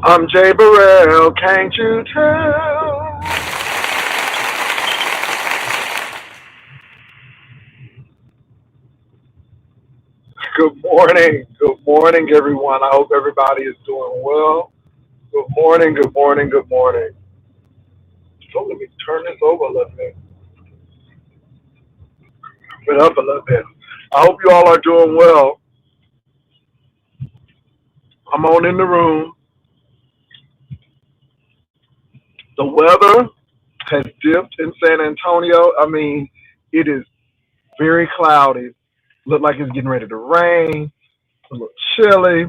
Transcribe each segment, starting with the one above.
I'm Jay Burrell, can't you tell? Good morning, everyone. I hope everybody is doing well. Good morning, good morning. So let me turn this over a little bit up a little bit. I hope you all are doing well. I'm on in the room. The weather has dipped in San Antonio. I mean, it is very cloudy. Look like it's getting ready to rain. A little chilly.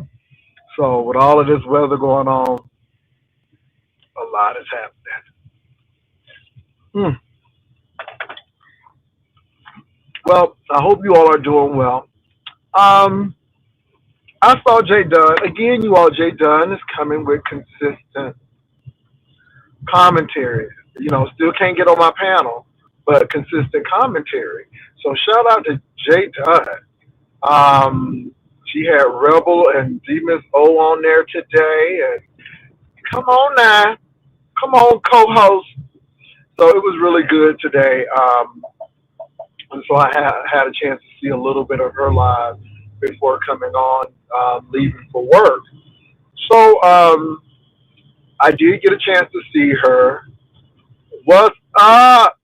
So with all of this weather going on, a lot is happening. Hmm. Well, I hope you all are doing well. Um, I saw Jay Dunn again. You all, Jay Dunn is coming with consistent commentary. You know, still can't get on my panel, but consistent commentary. So shout out to Jay Dunn. She had Rebel and D Miss O on there today, and come on now, come on, co-host. So it was really good today. And so I had a chance to see a little bit of her live before coming on, leaving for work. So I did get a chance to see her. What's up?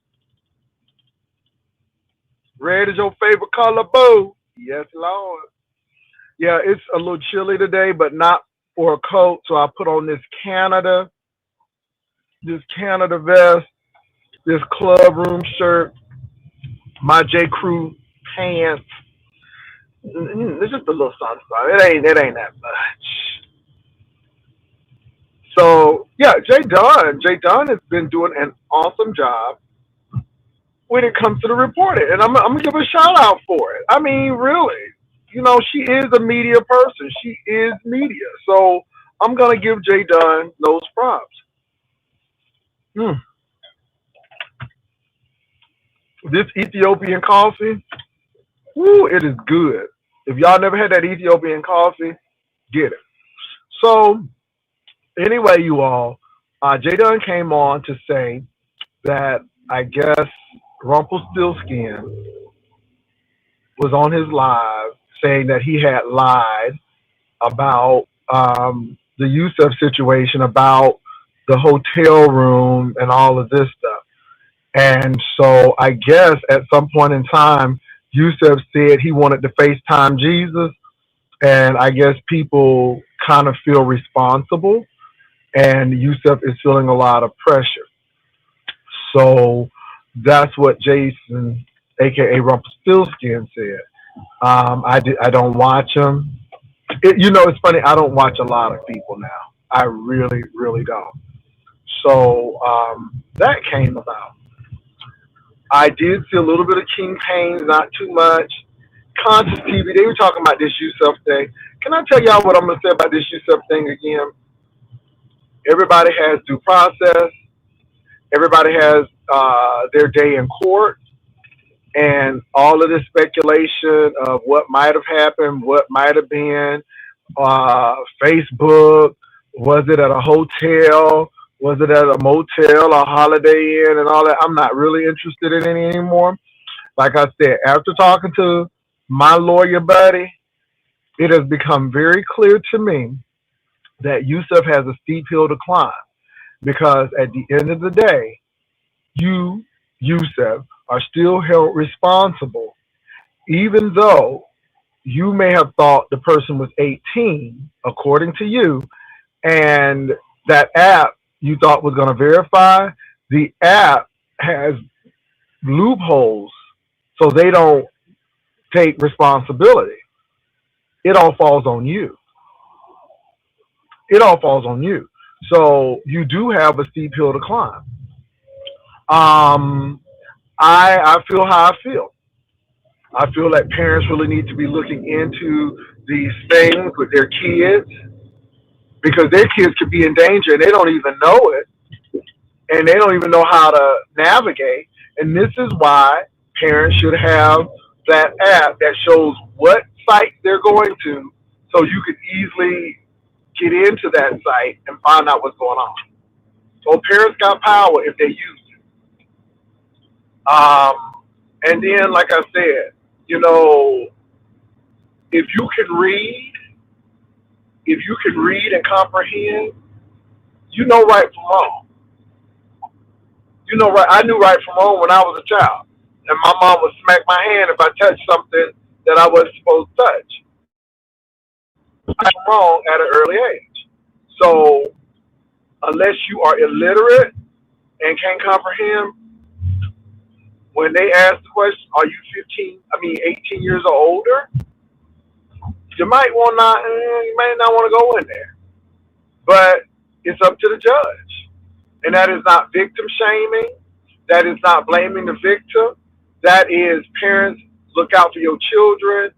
Red is your favorite color, boo? Yes, Lord. Yeah, it's a little chilly today, but not for a coat. So I put on this Canada vest, this club room shirt, my J. Crew pants. It's just a little something. It ain't that much. So yeah, Jay Dunn has been doing an awesome job when it comes to the reporting, and I'm gonna give a shout out for it. I mean, really, you know, she is a media person. She is media, so I'm gonna give Jay Dunn those props. Hmm. This Ethiopian coffee, woo, it is good. If y'all never had that Ethiopian coffee, get it. So anyway, you all, Jay Dunn came on to say that I guess Rumpelstiltskin was on his live saying that he had lied about the Yusef situation, about the hotel room and all of this stuff. And so I guess at some point in time, Yusef said he wanted to FaceTime Jesus. And I guess people kind of feel responsible. And Yusef is feeling a lot of pressure. So that's what Jason, aka Rumpelstiltskin, said. I don't watch him. It's funny. I don't watch a lot of people now. I really, really don't. So that came about. I did see a little bit of King Payne's, not too much. Conscious TV, they were talking about this Yusuf thing. Can I tell y'all what I'm going to say about this Yusuf thing again? Everybody has due process. Everybody has their day in court. And all of this speculation of what might have happened, what might have been, Facebook, was it at a hotel, was it at a motel, a Holiday Inn, and all that. I'm not really interested in it anymore. Like I said, after talking to my lawyer buddy, it has become very clear to me that Yusuf has a steep hill to climb because at the end of the day, you, Yusuf, are still held responsible, even though you may have thought the person was 18, according to you, and that app you thought was going to verify, the app has loopholes so they don't take responsibility. It all falls on you. It all falls on you. So you do have a steep hill to climb. Um, I feel how I feel. I feel that parents really need to be looking into these things with their kids because their kids could be in danger and they don't even know it and they don't even know how to navigate. And this is why parents should have that app that shows what site they're going to so you could easily get into that site and find out what's going on. So parents got power if they use it. And then, like I said, you know, if you can read, if you can read and comprehend, you know right from wrong. You know right. I knew right from wrong when I was a child, and my mom would smack my hand if I touched something that I wasn't supposed to touch. Right from wrong at an early age. So unless you are illiterate and can't comprehend, when they ask the question, "Are you 15? I mean 18 years or older?" You might want not. You might not want to go in there, but it's up to the judge. And that is not victim shaming. That is not blaming the victim. That is parents, look out for your children,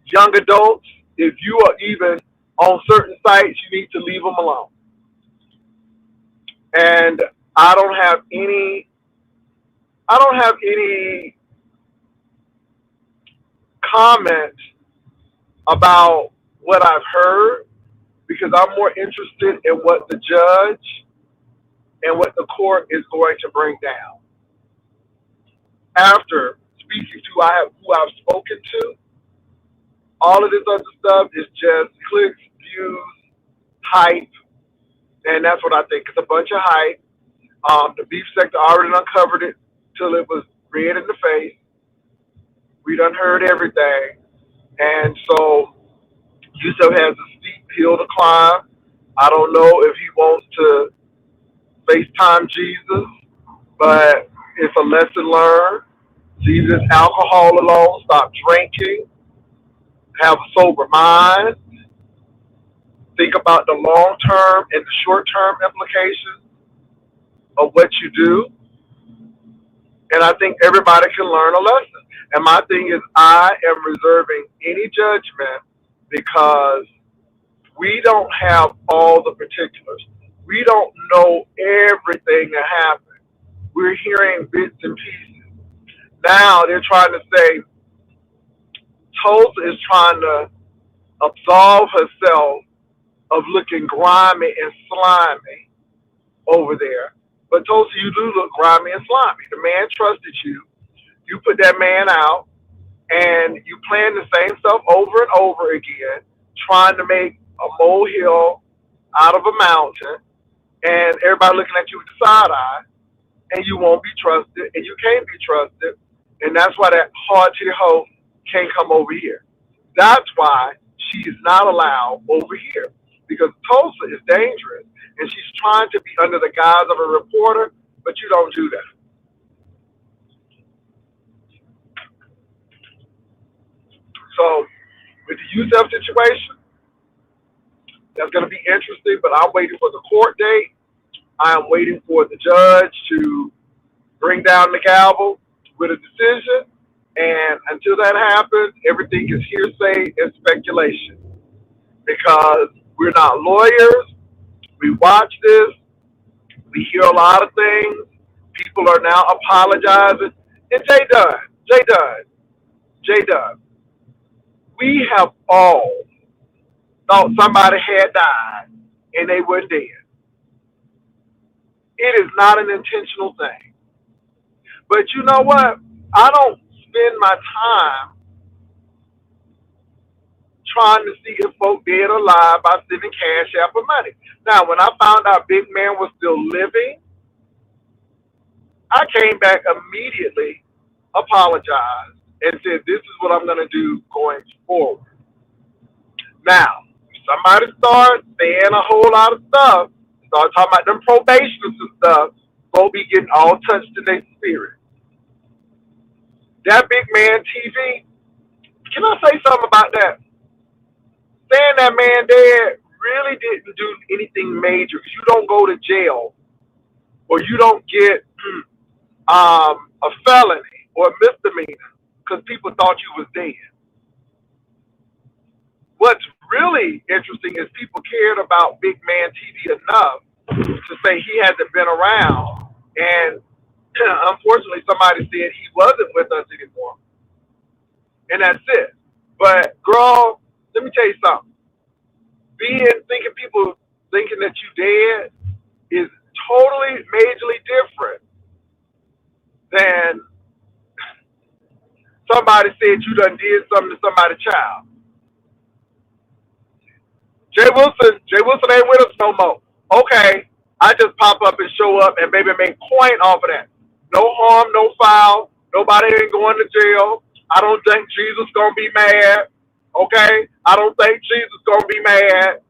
young adults. If you are even on certain sites, you need to leave them alone. And I don't have any. I don't have any comment about what I've heard because I'm more interested in what the judge and what the court is going to bring down. After speaking to who I've spoken to, all of this other stuff is just clicks, views, hype, and that's what I think. It's a bunch of hype. The beef sector already uncovered it till it was red in the face. We done heard everything, and so Yusef has a steep hill to climb. I don't know if he wants to FaceTime Jesus, but it's a lesson learned. Leave this alcohol alone. Stop drinking. Have a sober mind. Think about the long term and the short term implications of what you do. And I think everybody can learn a lesson. And my thing is, I am reserving any judgment because we don't have all the particulars. We don't know everything that happened. We're hearing bits and pieces. Now they're trying to say Tulsa is trying to absolve herself of looking grimy and slimy over there. But Tulsa, you do look grimy and slimy. The man trusted you. You put that man out, and you plan the same stuff over and over again, trying to make a molehill out of a mountain, and everybody looking at you with the side eye, and you won't be trusted, and you can't be trusted, and that's why that hard-titted hoe can't come over here. That's why she is not allowed over here, because Tulsa is dangerous, and she's trying to be under the guise of a reporter, but you don't do that. So, with the Yusef situation, that's going to be interesting, but I'm waiting for the court date. I'm waiting for the judge to bring down the gavel with a decision. And until that happens, everything is hearsay and speculation because we're not lawyers. We watch this. We hear a lot of things. People are now apologizing. And Jay Dunn, we have all thought somebody had died and they were dead. It is not an intentional thing. But you know what? I don't spend my time trying to see if folk dead or alive by sending cash app or money. Now, when I found out Big Man was still living, I came back immediately, apologized, and said, this is what I'm going to do going forward. Now, somebody starts saying a whole lot of stuff, start talking about them probations and stuff, go be getting all touched in their spirit. That Big Man TV, can I say something about that? Saying that man dead really didn't do anything major because you don't go to jail or you don't get a felony or a misdemeanor because people thought you was dead. What's really interesting is people cared about Big Man TV enough to say he hasn't been around. And unfortunately, somebody said he wasn't with us anymore. And that's it. But, girl, let me tell you something. Thinking people thinking that you dead is totally majorly different than somebody said you done did something to somebody's child. Jay Wilson ain't with us no more. Okay, I just pop up and show up and baby make coin off of that. No harm, no foul. Nobody ain't going to jail. I don't think Jesus gonna be mad. Okay, I don't think Jesus gonna be mad.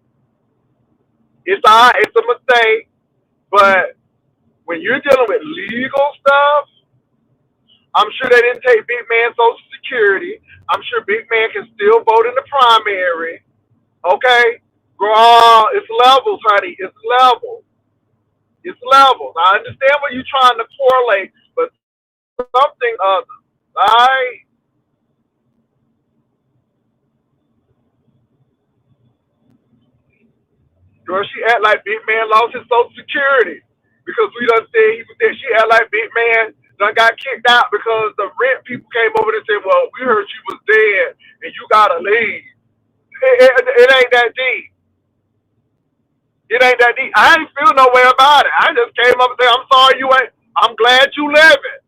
It's it's a mistake, but when you're dealing with legal stuff, I'm sure they didn't take Big Man Social Security. I'm sure Big Man can still vote in the primary. Okay, girl, it's levels, honey. It's levels. It's levels. I understand what you're trying to correlate, but something other. I girl, she act like Big Man lost his Social Security because we done said he was dead. She act like Big Man done got kicked out because the rent people came over and said, "Well, we heard you was dead and you gotta leave." It ain't that deep. It ain't that deep. I ain't feel no way about it. I just came up and said, "I'm sorry you ain't. I'm glad you living."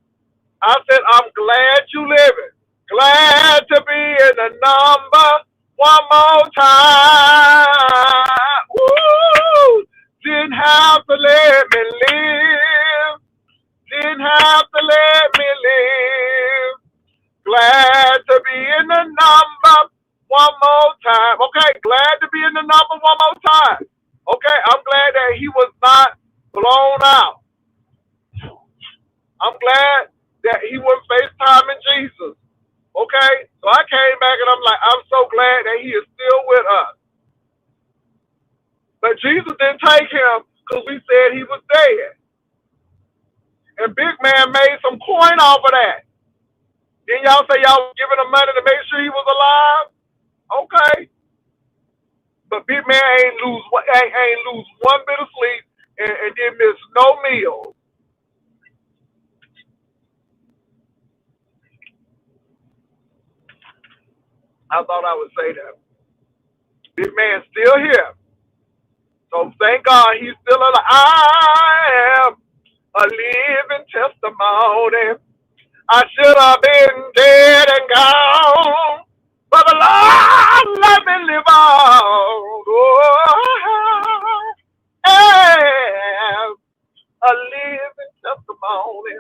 I said, "I'm glad you living. Glad to be in the number one more time." Woo! Didn't have to let me live. Didn't have to let me live. Glad to be in the number one more time. Okay, glad to be in the number one more time. Okay, I'm glad that he was not blown out. I'm glad that he was FaceTiming Jesus. Okay, so I came back and I'm like, I'm so glad that he is still with us. But Jesus didn't take him because we said he was dead. And Big Man made some coin off of that. Then y'all say y'all was giving him money to make sure he was alive? Okay. But Big Man ain't lose one bit of sleep and didn't miss no meal. I thought I would say that. Big Man still here. So thank God he's still alive. I am a living testimony. I should have been dead and gone, but the Lord let me live on. Oh, I am a living testimony.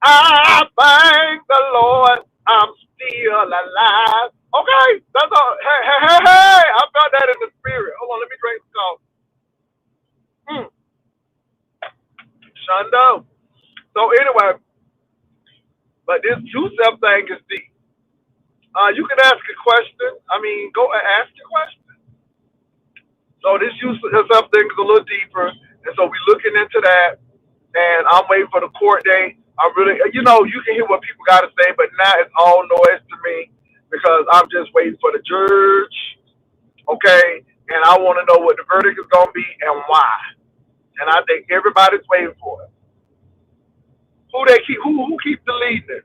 I thank the Lord I'm still alive. Okay, that's all. Hey, hey, hey, hey. I felt that in the spirit. Hold on, let me drink some coffee. Shundo. So anyway, but this Yusef thing is deep. You can ask a question. I mean, go and ask your question. So this Yusef thing is a little deeper, and so we're looking into that. And I'm waiting for the court date. I'm really, you can hear what people got to say, but now it's all noise to me because I'm just waiting for the judge, okay? And I want to know what the verdict is going to be and why. And I think everybody's waiting for it. Who keeps deleting it?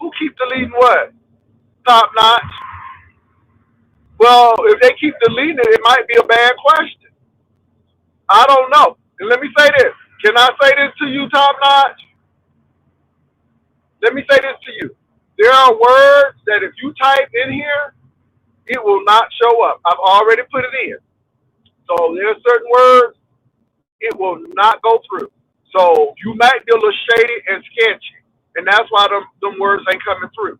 Who keeps deleting what? Top notch. Well, if they keep deleting it, it might be a bad question. I don't know. And let me say this. Can I say this to you, Top Notch? Let me say this to you. There are words that if you type in here, it will not show up. I've already put it in. So there are certain words, it will not go through. So you might be a little shady and sketchy. And that's why them words ain't coming through.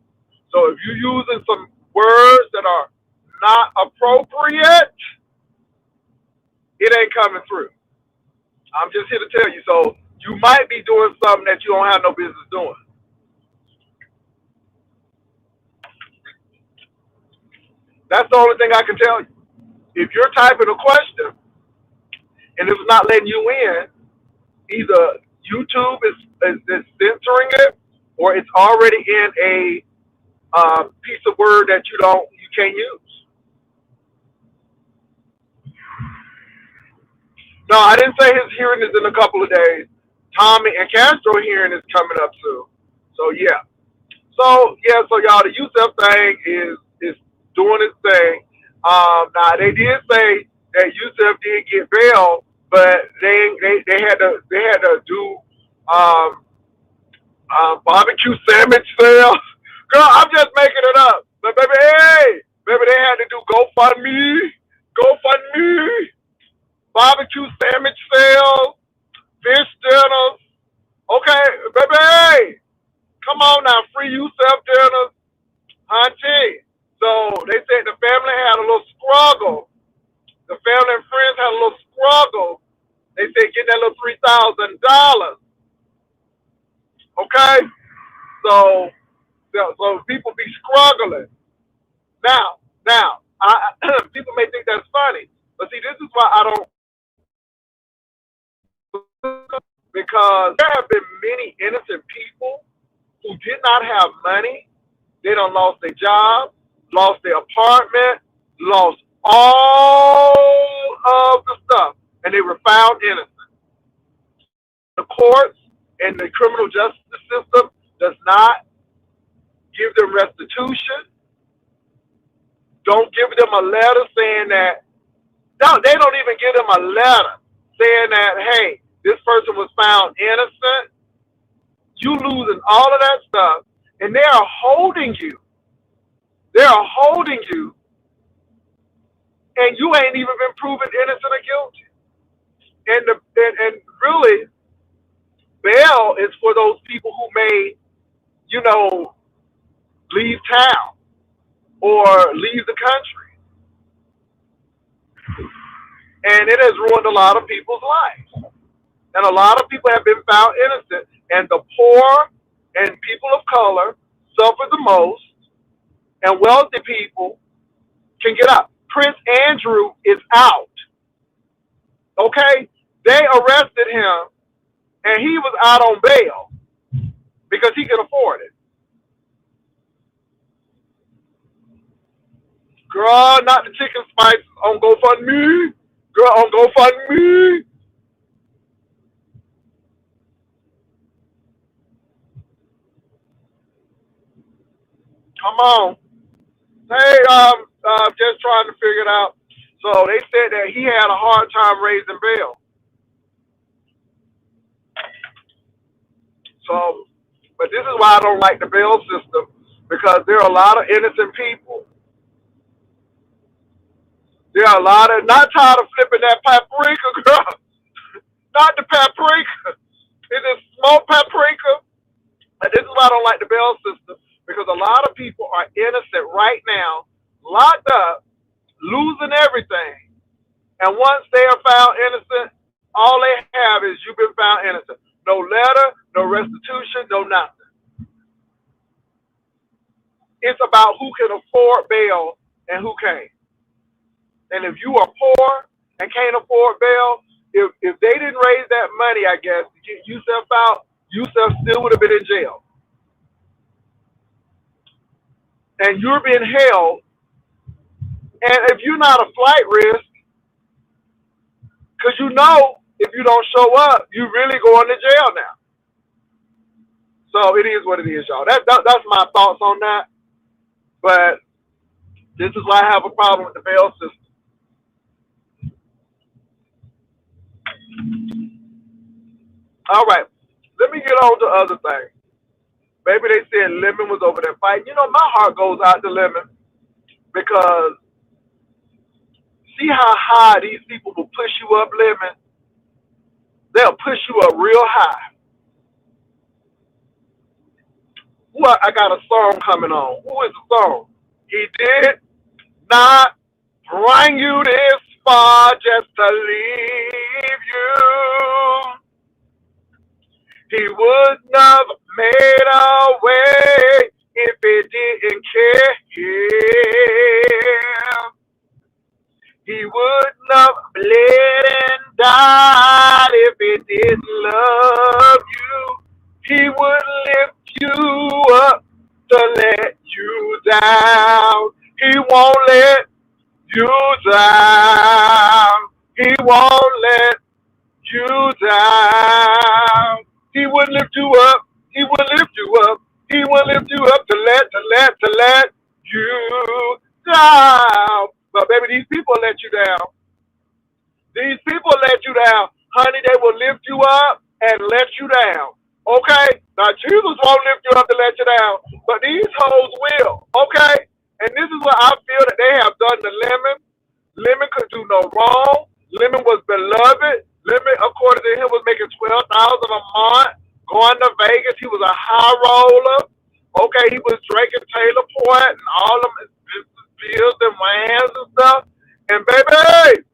So if you're using some words that are not appropriate, it ain't coming through. I'm just here to tell you. So you might be doing something that you don't have no business doing. That's the only thing I can tell you. If you're typing a question and it's not letting you in, either YouTube is censoring it or it's already in a piece of word that you can't use. No, I didn't say his hearing is in a couple of days. Tommy and Castro hearing is coming up soon. So yeah. So y'all, the Yusef thing is doing its thing. Now they did say that Yusef did get bail, but they had to do um, barbecue sandwich sales. Girl, I'm just making it up. But baby, hey, baby, they had to do GoFundMe, barbecue sandwich sales, fish dinners. Okay, baby, hey, come on now, free Yusef dinners, auntie. So they said the family had a little struggle. The family and friends had a little struggle. They said getting that little $3,000. Okay, so so people be struggling. Now, people may think that's funny, but see, this is why I don't, because there have been many innocent people who did not have money. They done lost their job, lost their apartment, lost all of the stuff, and they were found innocent. The courts and the criminal justice system does not give them restitution. Don't give them a letter saying that. No, they don't even give them a letter saying that, hey, this person was found innocent. You losing all of that stuff, and they are holding you. They are holding you, and you ain't even been proven innocent or guilty. And really, bail is for those people who may, you know, leave town or leave the country. And it has ruined a lot of people's lives. And a lot of people have been found innocent. And the poor and people of color suffer the most, and wealthy people can get out. Prince Andrew is out. Okay? They arrested him, and he was out on bail because he can afford it. Girl, not the chicken spice on GoFundMe. Girl, on GoFundMe. Come on. Hey, just trying to figure it out. So they said that he had a hard time raising bail. So, but this is why I don't like the bail system, because there are a lot of innocent people. There are a lot of, not tired of flipping that paprika, girl. Not the paprika. It is smoked paprika. And this is why I don't like the bail system, because a lot of people are innocent right now, locked up, losing everything. And once they are found innocent, all they have is you've been found innocent. No letter, no restitution, no nothing. It's about who can afford bail and who can't. And if you are poor and can't afford bail, if they didn't raise that money, I guess, to get Yusef out, Yusef still would have been in jail. And you're being held. And if you're not a flight risk, because you know if you don't show up, you really going to jail now. So it is what it is, y'all. That's my thoughts on that. But this is why I have a problem with the bail system. All right, let me get on to other things. Maybe they said Lemon was over there fighting. You know, my heart goes out to Lemon because see how high these people will push you up, Lemon? They'll push you up real high. What? I got a song coming on. Who is the song? He did not bring you this far just to leave you. He wouldn't have made a way if he didn't care. He wouldn't have bled and died if he didn't love you. He would lift you up to let you down. He won't let you down. He won't let you down. He would lift you up. He would lift you up. He will lift you up to let you down. But baby, these people let you down. These people let you down. Honey, they will lift you up and let you down. Okay? Now, Jesus won't lift you up to let you down, but these hoes will. Okay? And this is what I feel that they have done to Lemon. Lemon could do no wrong. Lemon was beloved. Lemon, according to him, was making 12,000 a month. Going to Vegas, he was a high roller. Okay, he was drinking Taylor Port and all of his bills and wines and stuff. And baby,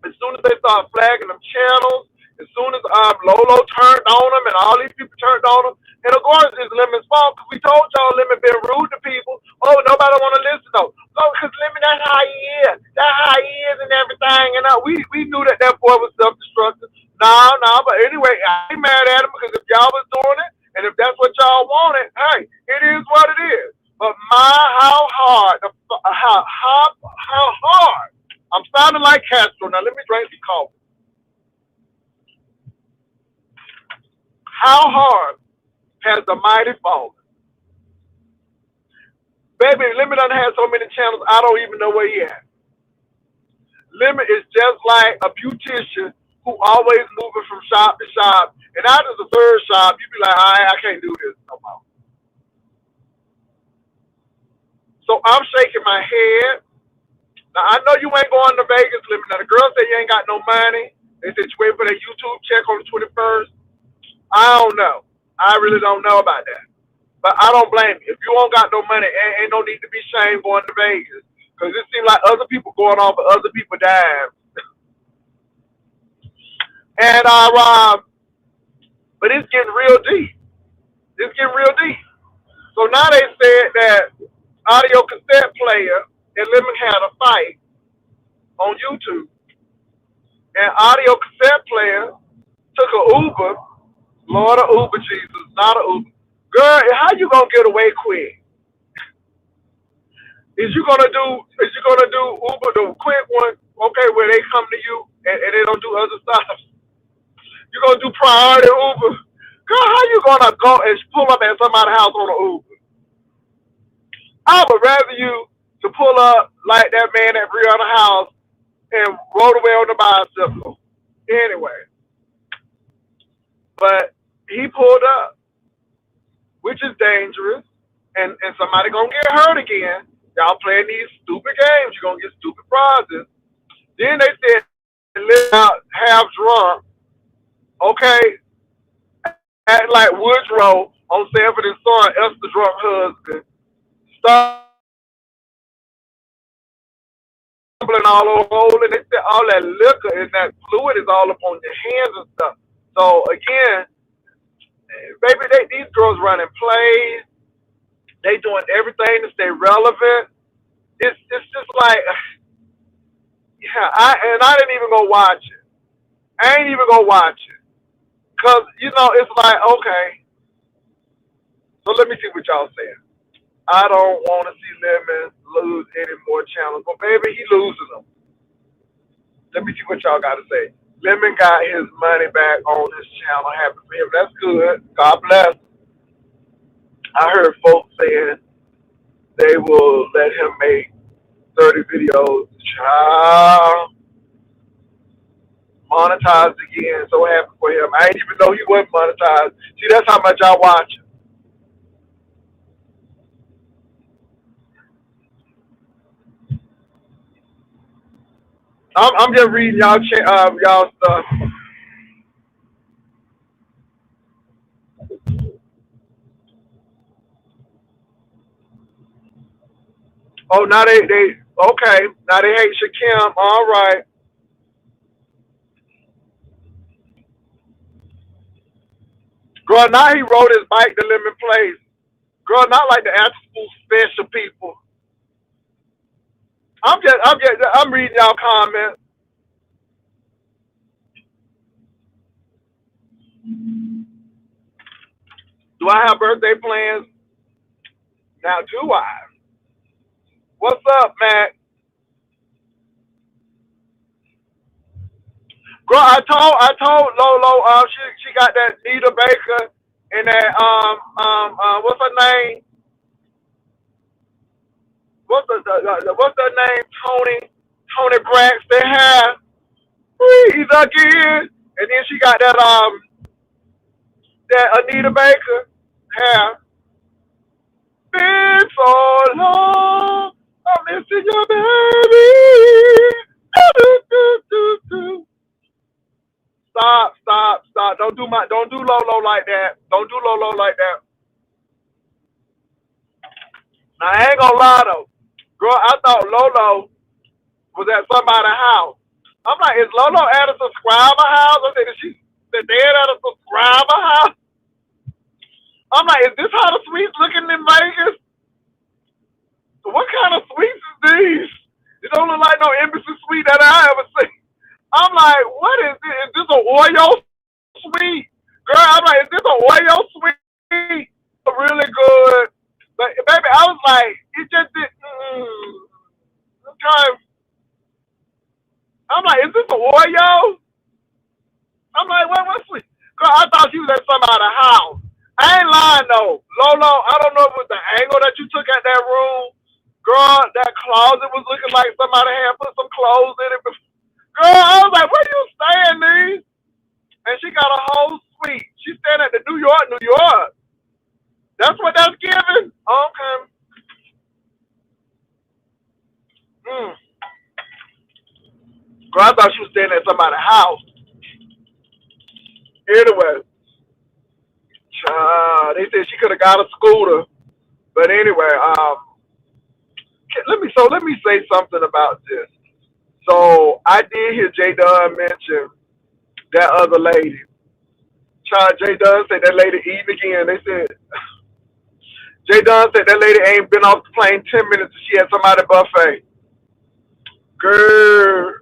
as soon as they start flagging them channels, as soon as Lolo turned on them and all these people turned on them, and of course it's Lemon's fault because we told y'all Lemon been rude to people. Oh, nobody want to listen though. Oh, because Lemon, that's how he is. That's how he is and everything. And we knew that that boy was self-destructive. No, but anyway, I ain't mad at him because if y'all was doing it and if that's what y'all wanted, hey, it is what it is. But how hard, how hard. I'm sounding like Castro. Now let me drink some coffee. How hard has the mighty fallen? Baby, Lemon done had so many channels, I don't even know where he at. Lemon is just like a beautician who always moving from shop to shop. And after the third shop, you be like, I can't do this no more. So I'm shaking my head. Now, I know you ain't going to Vegas, Lemon. Now, the girl said you ain't got no money. They said you wait for that YouTube check on the 21st. I don't know. I really don't know about that. But I don't blame you. If you don't got no money, ain't no need to be ashamed going to Vegas. Because it seems like other people going on, but other people dying. And but it's getting real deep. It's getting real deep. So now they said that audio cassette player and Lemon had a fight on YouTube. And audio cassette player took an Uber. Lord of Uber, Jesus, not an Uber. Girl, how you gonna get away quick? Is you gonna do Uber the quick one, okay, where they come to you and they don't do other stuff? You gonna do priority Uber? Girl, how you gonna go and pull up at somebody's house on an Uber? I would rather you to pull up like that man at Brianna's house and rode away on the bicycle. Anyway. But he pulled up, which is dangerous, and somebody gonna get hurt again. Y'all playing these stupid games, you're gonna get stupid prizes. Then they said live out half drunk, okay, at like Woodrow on Sanford and Son, Esther drunk husband. Stumbling all over, and they said all that liquor and that fluid is all up on your hands and stuff. So again, baby, these girls running plays. They doing everything to stay relevant. It's just like, yeah. I didn't even go watch it. I ain't even go watch it, cause it's like, okay. So let me see what y'all saying. I don't want to see Lemon lose any more channels, but baby, he losing them. Let me see what y'all got to say. Lemon got his money back on his channel. Happy for him. That's good. God bless. I heard folks saying they will let him make 30 videos. Child. Monetized again. So happy for him. I didn't even know he wasn't monetized. See, that's how much I watch him. I'm just reading y'all stuff. Oh, now they okay. Now they hate Shakim. All right. Girl, now he rode his bike to Lemon Place. Girl, not like the after school special people. I'm reading y'all comments. Do I have birthday plans? Now do I? What's up, Matt? Girl, I told Lolo, she got that Nita Baker and that what's her name? what's her name? Tony Braxton hair. He's again. And then she got that Anita Baker hair. Been so long, I'm missing your baby. Do, do, do, do. Stop. Don't do Lolo like that. Don't do Lolo like that. Now I ain't gonna lie though. Girl, I thought Lolo was at somebody's house. I'm like, is Lolo at a subscriber house? I said, is she the dead at a subscriber house? I'm like, is this how the suites looking in Vegas? What kind of suites is these? It don't look like no embassy suite that I ever seen. I'm like, what is this? Is this an Oreo suite? Girl, I'm like, is this an Oreo suite? Really good. But baby, I was like, it just did. Okay. I'm like, is this an Oreo? I'm like, what's this? Girl, I thought she was at somebody's house. I ain't lying though. Lolo, I don't know if it was the angle that you took at that room. Girl, that closet was looking like somebody had put some clothes in it. Girl, I was like, where you staying, these? And she got a whole suite. She's staying at the New York. That's what that's giving? Okay. Girl, I thought she was staying at somebody's house. Anyway, they said she could have got a scooter. But anyway, let me say something about this. So I did hear J Dunn mention that other lady. J Dunn said that lady eating again. They said J Dunn said that lady ain't been off the plane 10 minutes and she had somebody buffet. Girl.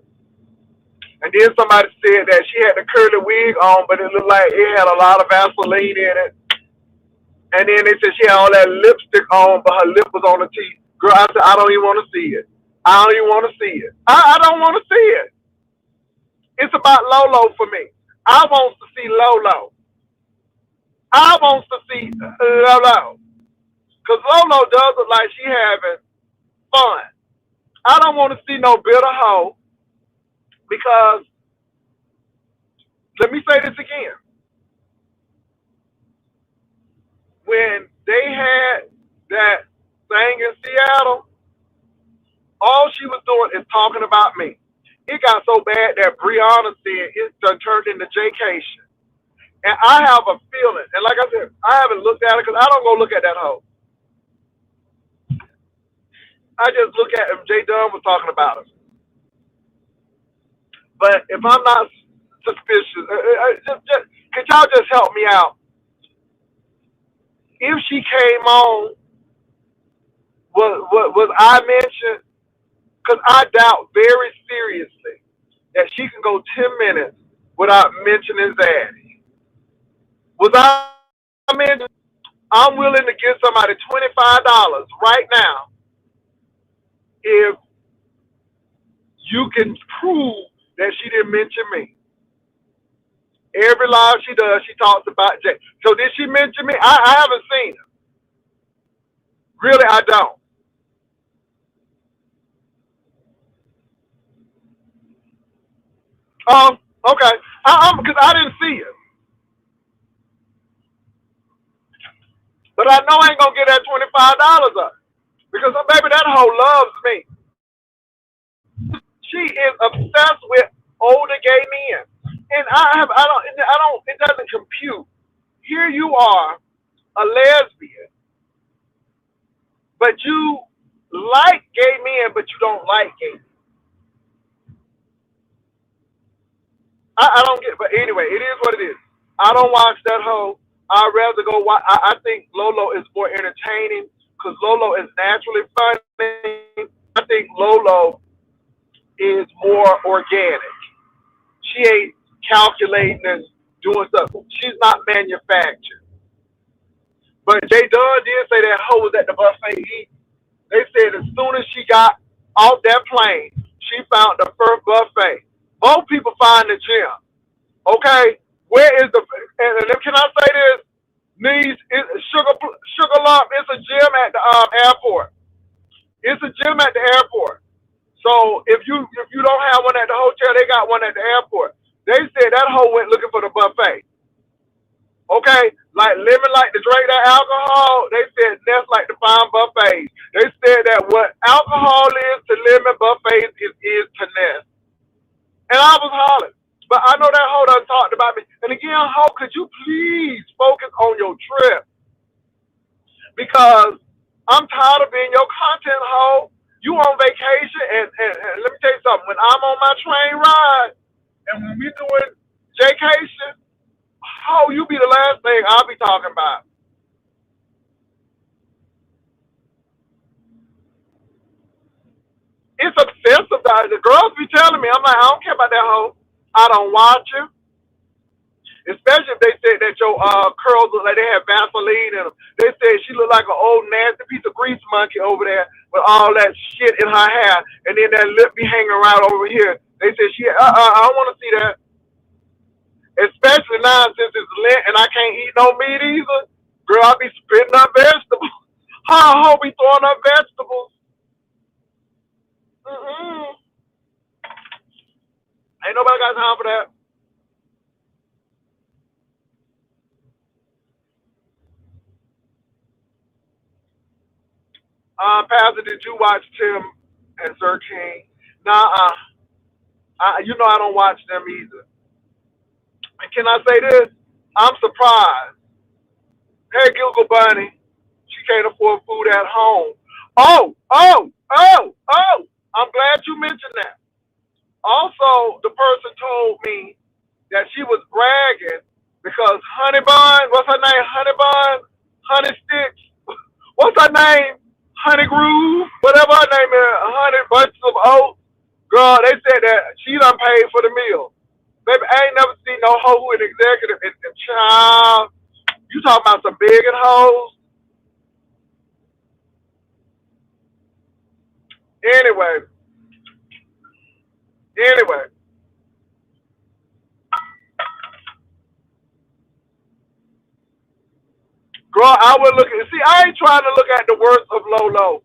And then somebody said that she had the curly wig on, but it looked like it had a lot of Vaseline in it. And then they said she had all that lipstick on, but her lip was on the teeth. Girl, I said, I don't even want to see it. I don't even want to see it. I don't want to see it. It's about Lolo for me. I want to see Lolo. I want to see Lolo. Because Lolo does look like she having fun. I don't want to see no bitter hoe. Because, let me say this again. When they had that thing in Seattle, all she was doing is talking about me. It got so bad that Brianna said it done turned into J-cation. And I have a feeling, and like I said, I haven't looked at it because I don't go look at that hoe. I just look at if J Dunn was talking about her. But if I'm not suspicious, could y'all just help me out? If she came on, was I mentioned? Because I doubt very seriously that she can go 10 minutes without mentioning Zaddy. Was I mentioned? I'm willing to give somebody $25 right now if you can prove that she didn't mention me. Every live she does, she talks about Jay. So did she mention me? I haven't seen her. Really, I don't. Okay. Because I didn't see it. But I know I ain't gonna get that $25 up. Because baby, that hoe loves me. She is obsessed with older gay men. And it doesn't compute. Here you are, a lesbian, but you like gay men, but you don't like gay men. I don't get it. But anyway, it is what it is. I don't watch that hoe. I'd rather go watch. I think Lolo is more entertaining because Lolo is naturally funny. I think Lolo is more organic. She ain't calculating and doing stuff. She's not manufactured. But J Dunn did say that hoe was at the buffet eating. They said as soon as she got off that plane, she found the first buffet. Both people find the gym. Okay, where is the? And can I say this? Sugar Lump is a gym at the airport. It's a gym at the airport. So if you don't have one at the hotel, they got one at the airport. They said that hoe went looking for the buffet. Okay, like lemon like to drink that alcohol. They said Ness like to find buffets. They said that what alcohol is to lemon, buffets is to Ness. And I was hollering. But I know that hoe done talked about me. And again, hoe, could you please focus on your trip? Because I'm tired of being your content hoe. You on vacation, and let me tell you something. When I'm on my train ride, and when we doing vacation, how you be the last thing I'll be talking about. It's obsessive. The girls be telling me, I'm like, I don't care about that hoe. I don't watch you. Especially if they said that your curls look like they have Vaseline in them. They said she looked like an old nasty piece of grease monkey over there with all that shit in her hair, and then that lip be hanging around over here. They said I don't want to see that. Especially now since it's Lent and I can't eat no meat either. Girl, I be spitting up vegetables. How be throwing up vegetables? Mm-mm. Ain't nobody got time for that. Pastor, did you watch Tim and Sir King? Nah, you know I don't watch them either. And can I say this? I'm surprised. Hey, Gilgle Bunny, she can't afford food at home. Oh! I'm glad you mentioned that. Also, the person told me that she was bragging because Honey Bun, what's her name? Honey Bun, Honey Sticks, what's her name? Honey Groove, whatever her name is, Honey Bunches of Oats. Girl, they said that she done paid for the meal. Baby, I ain't never seen no hoe who an executive and child. You talking about some big and hoes? Anyway, anyway, girl, I would look at. See, I ain't trying to look at the worst of Lolo.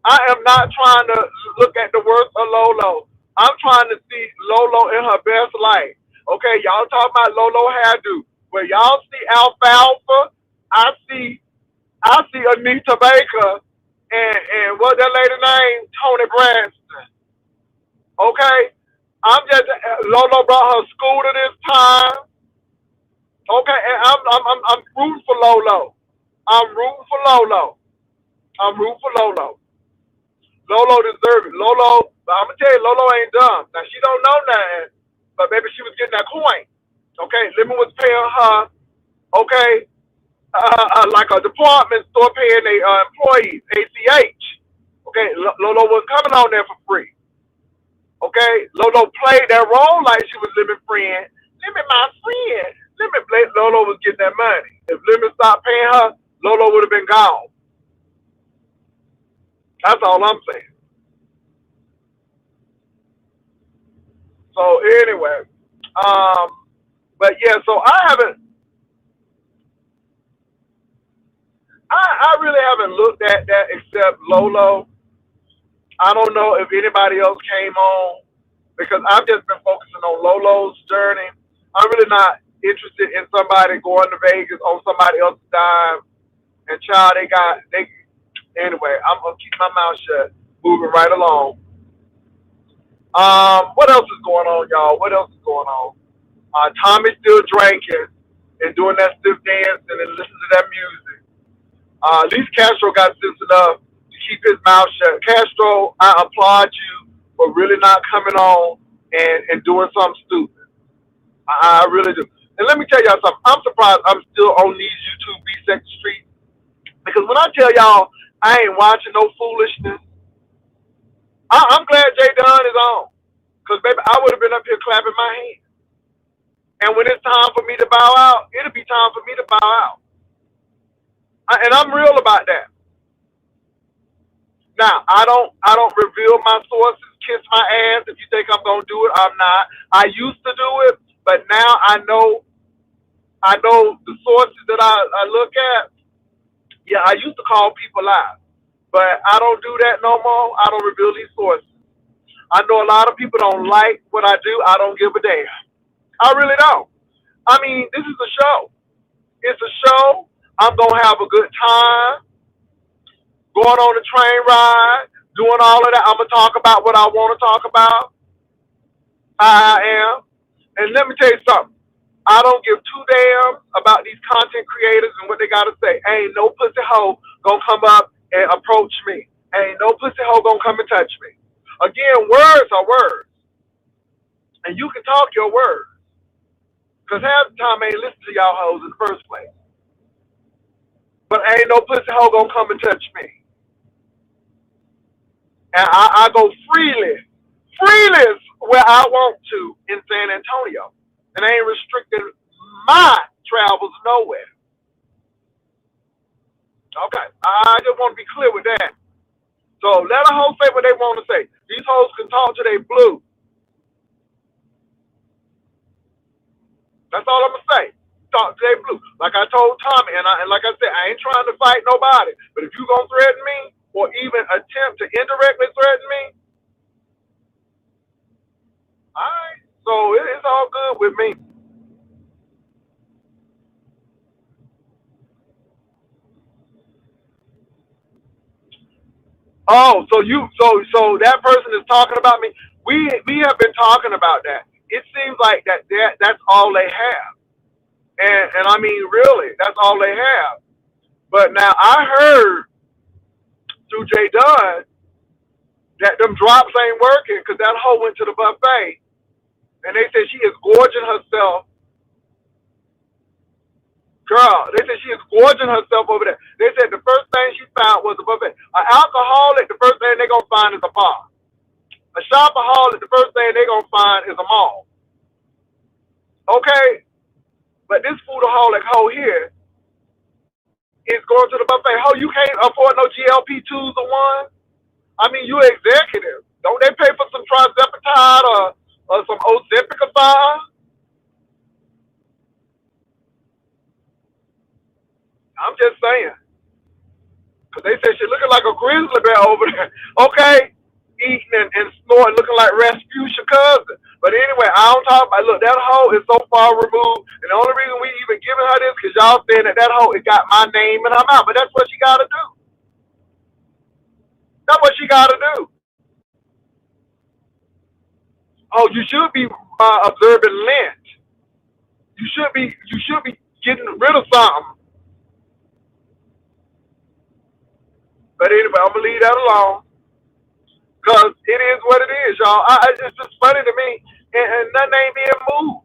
I am not trying to look at the worst of Lolo. I'm trying to see Lolo in her best light. Okay, y'all talking about Lolo hairdo. Well, y'all see Alfalfa. I see Anita Baker and what that lady name? Tony Braxton. Okay, Lolo brought her scooter this time. Okay, and I'm rooting for Lolo. I'm rooting for Lolo. I'm rooting for Lolo. Lolo deserves it. Lolo, but I'm gonna tell you, Lolo ain't dumb. Now she don't know nothing, but maybe she was getting that coin. Okay, Lemon was paying her. Okay, like a department store paying their employees, ACH. Okay, Lolo wasn't coming on there for free. Okay, Lolo played that role like she was Lemon friend. Lemon my friend. Lemon Lolo was getting that money. If Lemon stopped paying her, Lolo would have been gone. That's all I'm saying. So anyway, um, but yeah, so I really haven't looked at that except Lolo. I don't know if anybody else came on because I've just been focusing on Lolo's journey. I'm really not interested in somebody going to Vegas on somebody else's dime. And child, they anyway. I'm gonna keep my mouth shut. Moving right along. What else is going on, y'all? What else is going on? Tommy's still drinking and doing that stiff dance and then listening to that music. At least Castro got sense enough to keep his mouth shut. Castro, I applaud you for really not coming on and doing something stupid. I really do. And let me tell y'all something. I'm surprised I'm still on these YouTube B-Sex streets because when I tell y'all I ain't watching no foolishness, I'm glad Jay Dunn is on. Because, baby, I would have been up here clapping my hands. And when it's time for me to bow out, it'll be time for me to bow out. And I'm real about that. Now, I don't reveal my sources, kiss my ass. If you think I'm gonna do it, I'm not. I used to do it, but now I know the sources that I look at. Yeah, I used to call people out. But I don't do that no more. I don't reveal these sources. I know a lot of people don't like what I do. I don't give a damn. I really don't. I mean, this is a show. It's a show. I'm gonna have a good time going on the train ride, doing all of that. I'm gonna talk about what I want to talk about, how I am. And let me tell you something. I don't give two damns about these content creators and what they gotta say. Ain't no pussy hoe gonna come up and approach me. Ain't no pussy hoe gonna come and touch me. Again, words are words, and you can talk your words. Cause half the time I ain't listen to y'all hoes in the first place. But ain't no pussy hoe gonna come and touch me. And I go freely where I want to in San Antonio. And I ain't restricting my travels nowhere. Okay, I just want to be clear with that. So let a hoe say what they want to say. These hoes can talk to they blue. That's all I'm gonna say. Talk to they blue. Like I told Tommy, and like I said, I ain't trying to fight nobody. But if you gonna threaten me, or even attempt to indirectly threaten me, all right. So it's all good with me. Oh, so that person is talking about me. We have been talking about that. It seems like that's all they have, and I mean really, that's all they have. But now I heard through Jay Dunn that them drops ain't working because that hoe went to the buffet and they said she is gorging herself. Girl, they said she is gorging herself over there. They said the first thing she found was a buffet. An alcoholic, the first thing they're gonna find is a bar. A shopaholic, the first thing they're gonna find is a mall. Okay, but this foodaholic hoe here is going to the buffet. Hoe, you can't afford no GLP twos or one. I mean, you executive. Don't they pay for some trizepatide or some Ozempic? I'm just saying. Because they said she looking like a grizzly bear over there. Okay? Eating and snoring, looking like Rasputia cousin. But anyway, I don't talk about, look, that hoe is so far removed. And the only reason we even giving her this because y'all saying that hoe, it got my name in her mouth. But that's what she got to do. That's what she got to do. Oh, you should be observing Lent. You should be getting rid of something. But anyway, I'm gonna leave that alone because it is what it is, y'all. It's just funny to me, and nothing ain't being moved.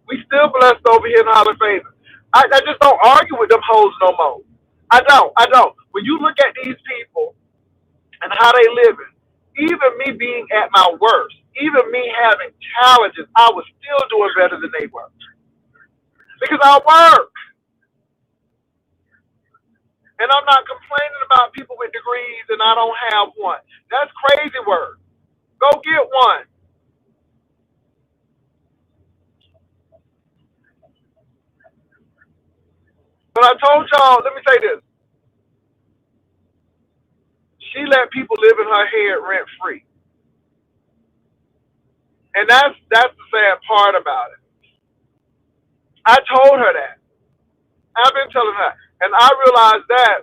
We still blessed over here in Holly Favor. I just don't argue with them hoes no more. I don't. I don't. When you look at these people and how they living, even me being at my worst, even me having challenges, I was still doing better than they were because I work. And I'm not complaining about people with degrees and I don't have one. That's crazy work. Go get one. But I told y'all, let me say this. She let people live in her head rent free. And that's the sad part about it. I told her that. I've been telling her. And I realized that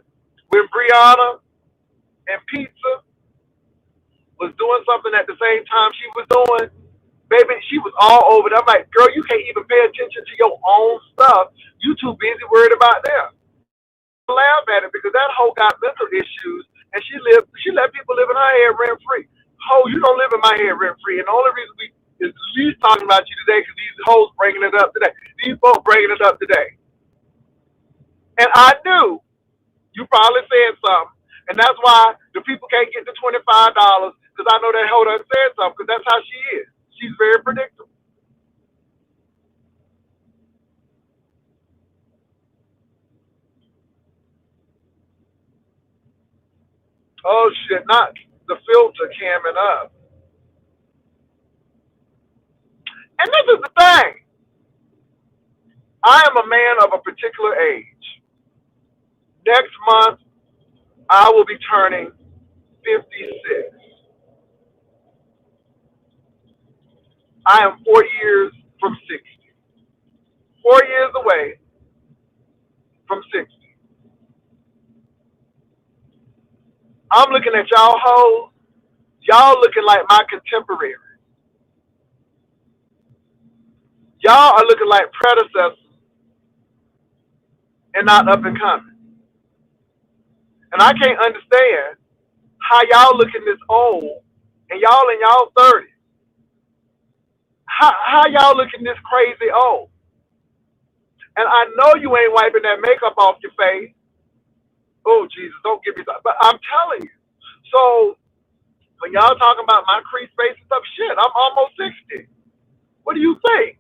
when Brianna and Pizza was doing something at the same time she was doing, baby, she was all over it. I'm like, girl, you can't even pay attention to your own stuff. You too busy worried about them. I laugh at it because that hoe got mental issues and she let people live in her head rent free. Ho, you don't live in my head rent free. And the only reason we is at least talking about you today because these hoes bringing it up today. These folks bringing it up today. And I knew you probably said something. And that's why the people can't get the $25 because I know that hoe done said something because that's how she is. She's very predictable. Oh shit, not the filter camming up. And this is the thing. I am a man of a particular age. Next month, I will be turning 56. I am 4 years from 60. 4 years away from 60. I'm looking at y'all hoes. Y'all looking like my contemporaries. Y'all are looking like predecessors and not up and coming. And I can't understand how y'all looking this old and y'all in y'all 30s. How y'all looking this crazy old? And I know you ain't wiping that makeup off your face. Oh, Jesus, don't give me that. But I'm telling you. So when y'all talking about my crease face and stuff, shit, I'm almost 60. What do you think?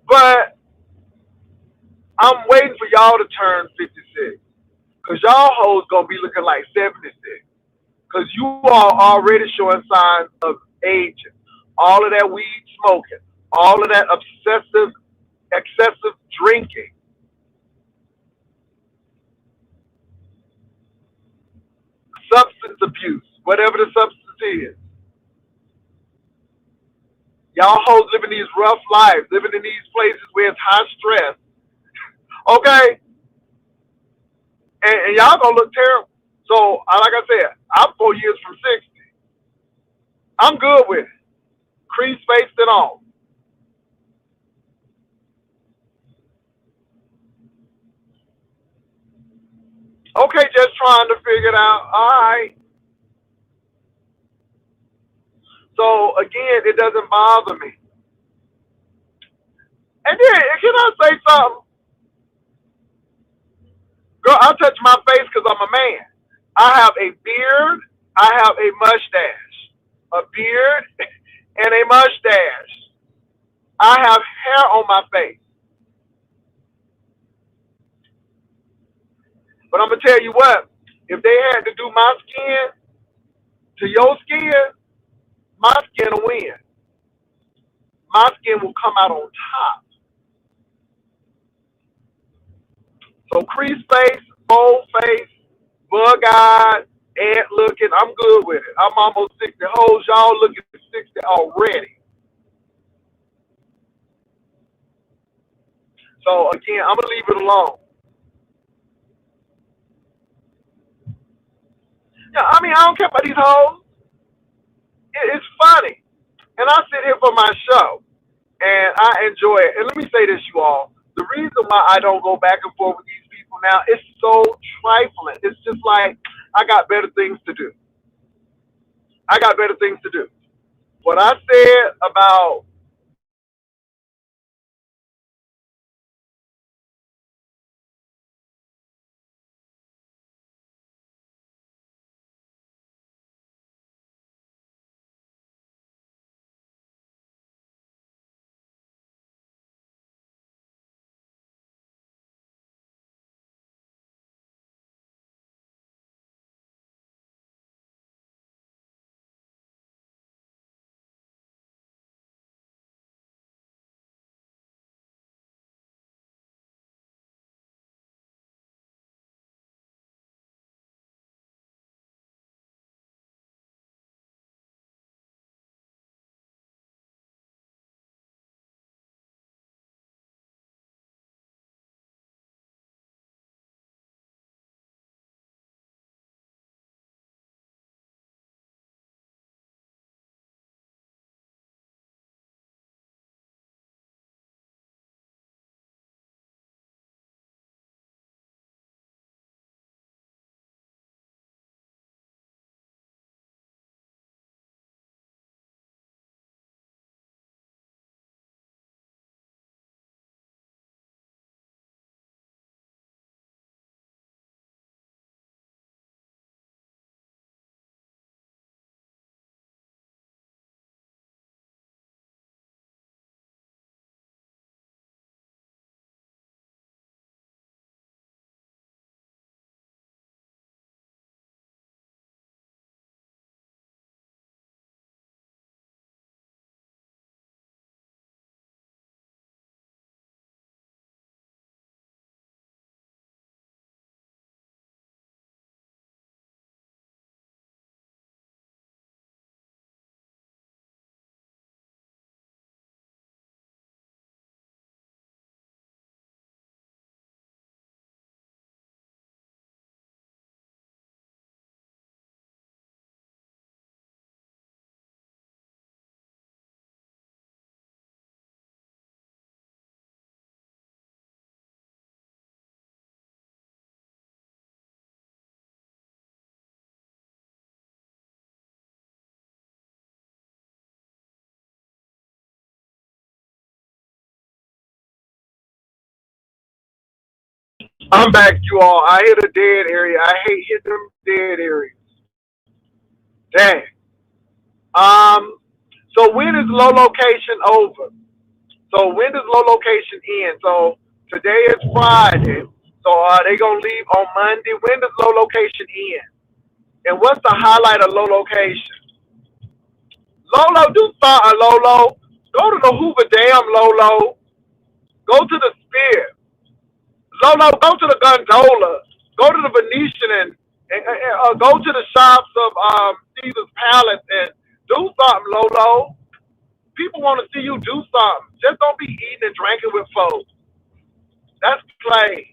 But I'm waiting for y'all to turn 56. Because y'all hoes going to be looking like 76. Because you are already showing signs of aging. All of that weed smoking. All of that excessive drinking. Substance abuse. Whatever the substance is. Y'all hoes living these rough lives. Living in these places where it's high stress. Okay? And y'all going to look terrible. So, like I said, I'm 4 years from 60. I'm good with it. Crease faced and all. Okay, just trying to figure it out. All right. So again, it doesn't bother me. And then, can I say something? Girl, I touch my face because I'm a man. I have a beard. I have a mustache. A beard and a mustache. I have hair on my face. But I'm going to tell you what. If they had to do my skin to your skin, my skin will win. My skin will come out on top. So crease face, bold face, bug eyed, ant looking, I'm good with it. I'm almost 60. Hoes, y'all looking at 60 already. So again, I'm gonna leave it alone. Yeah, I mean, I don't care about these hoes. It's funny. And I sit here for my show and I enjoy it. And let me say this, you all. The reason why I don't go back and forth with these people now, it's so trifling. It's just like I got better things to do. I got better things to do. What I said about I'm back, you all. I hit a dead area. I hate hitting them dead areas. Dang. Um. So when is low location over? So when does low location end? So today is Friday. So are they gonna leave on Monday? When does low location end? And what's the highlight of low location? Lolo, do something, Lolo. Go to the Hoover Dam, Lolo. Go to the Spear. Lolo, go to the Gondola. Go to the Venetian and go to the shops of Caesar's Palace and do something, Lolo. People want to see you do something. Just don't be eating and drinking with folks. That's play.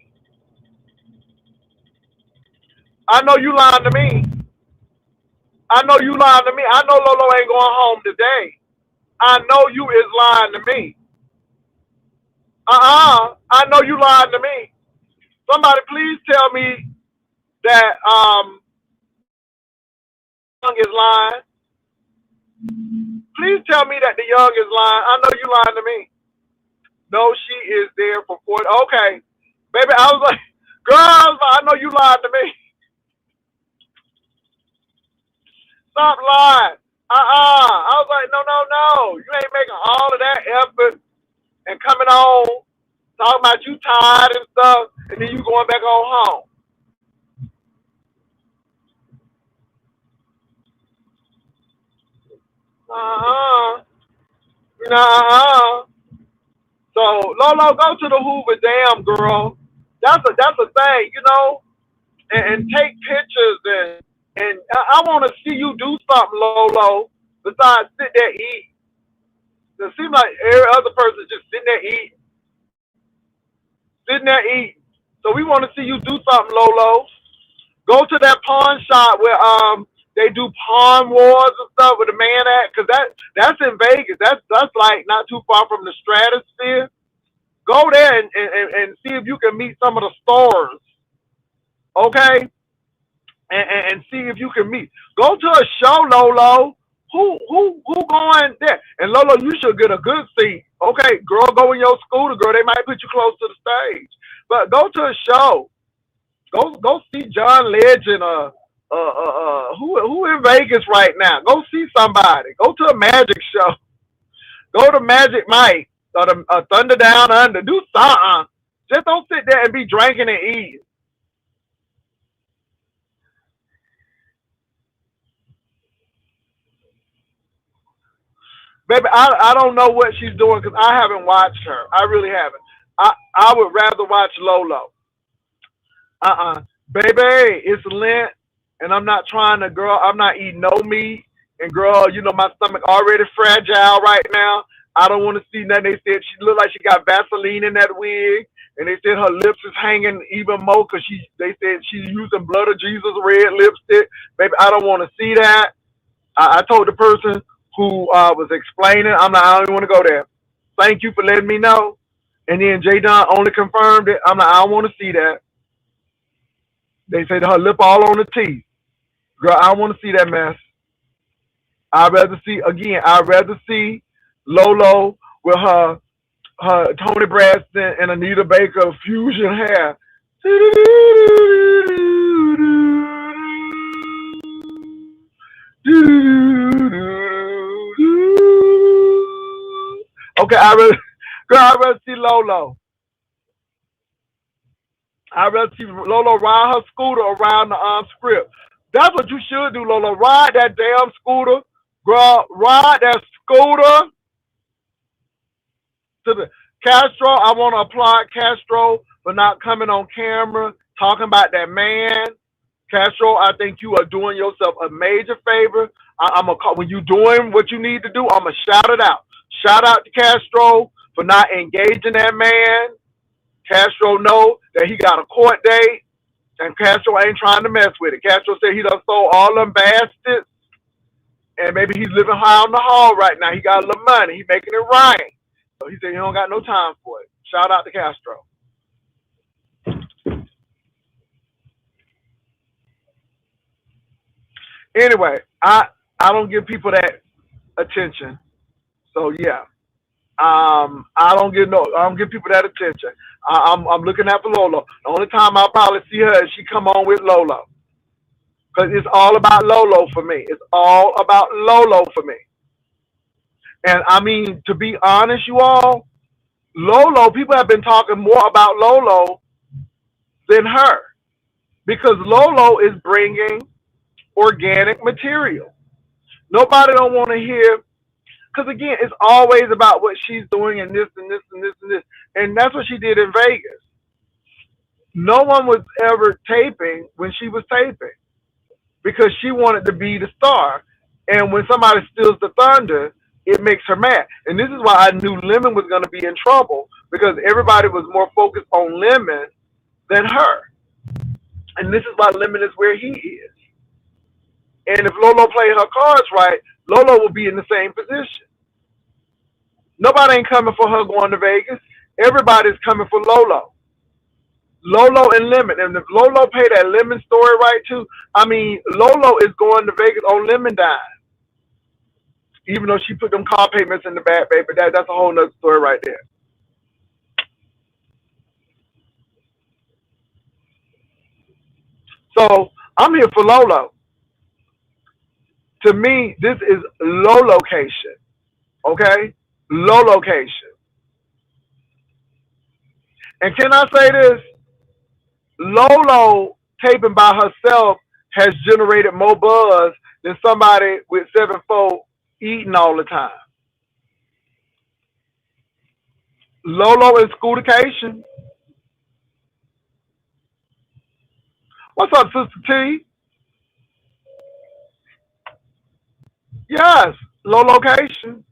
I know you lying to me. I know you lying to me. I know Lolo ain't going home today. I know you is lying to me. I know you lying to me. Somebody please tell me that young is lying. Please tell me that the young is lying. I know you lying to me. No, she is there for 40. Okay. Baby, I was like, girl, I know you lied to me. Stop lying. I was like, no, no, no. You ain't making all of that effort and coming on, talking about you tired and stuff, and then you going back on home. Uh-uh. Nah. So Lolo, go to the Hoover Dam, girl. That's a thing, and take pictures and I want to see you do something, Lolo. Besides sit there eat. It seems like every other person is just sitting there eating. So we want to see you do something, Lolo. Go to that pawn shop where they do pawn wars and stuff with the man at, cause that's in Vegas. That's like not too far from the Stratosphere. Go there and see if you can meet some of the stars, okay? And see if you can meet. Go to a show, Lolo. Who going there? And Lolo, you should get a good seat. Okay, girl, go in your scooter, girl. They might put you close to the stage. But go to a show. Go see John Legend. Who in Vegas right now? Go see somebody. Go to a magic show. Go to Magic Mike or the Thunder Down Under. Do something. Just don't sit there and be drinking and eating. Baby, I don't know what she's doing because I haven't watched her. I really haven't. I would rather watch Lolo. Baby, it's Lent, and I'm not trying to, girl. I'm not eating no meat, and girl, my stomach already fragile right now. I don't want to see nothing. They said she looked like she got Vaseline in that wig, and they said her lips is hanging even more because they said she's using Blood of Jesus red lipstick. Baby, I don't want to see that. I told the person who was explaining, I don't want to go there. Thank you for letting me know. And then J Don only confirmed it. I'm like, I don't want to see that. They said her lip all on the teeth. Girl, I don't want to see that mess. I'd rather see Lolo with her Tony Braxton and Anita Baker fusion hair. Okay, I'd rather see Lolo. I'd rather see Lolo ride her scooter around the script. That's what you should do, Lolo. Ride that damn scooter, girl. Ride that scooter to the Castro. I want to applaud Castro for not coming on camera talking about that man. Castro, I think you are doing yourself a major favor. I'm gonna call when you doing what you need to do. I'm gonna shout it out. Shout out to Castro for not engaging that man. Castro know that he got a court date, and Castro ain't trying to mess with it. Castro said he done sold all them bastards, and maybe he's living high on the hall right now. He got a little money. He making it rain. So he said he don't got no time for it. Shout out to Castro. Anyway, I don't give people that attention. So yeah. I don't give people that attention. I'm looking out for Lolo. The only time I'll probably see her is she come on with Lolo. Because it's all about Lolo for me. It's all about Lolo for me. And I mean, to be honest, you all, Lolo, people have been talking more about Lolo than her. Because Lolo is bringing organic material. Nobody don't want to hear, because again, it's always about what she's doing and this and this and this and this. And that's what she did in Vegas. No one was ever taping when she was taping because she wanted to be the star. And when somebody steals the thunder, it makes her mad. And this is why I knew Lemon was going to be in trouble because everybody was more focused on Lemon than her. And this is why Lemon is where he is. And if Lolo played her cards right, Lolo will be in the same position. Nobody ain't coming for her going to Vegas. Everybody's coming for Lolo. Lolo and Lemon. And if Lolo paid that Lemon story right too, I mean, Lolo is going to Vegas on Lemon dime. Even though she put them car payments in the back, baby, that's a whole nother story right there. So I'm here for Lolo. To me, this is low location. Okay? Low location. And can I say this? Lolo taping by herself has generated more buzz than somebody with 7'4" eating all the time. Lolo in schoolication. What's up, Sister T? Yes, low location.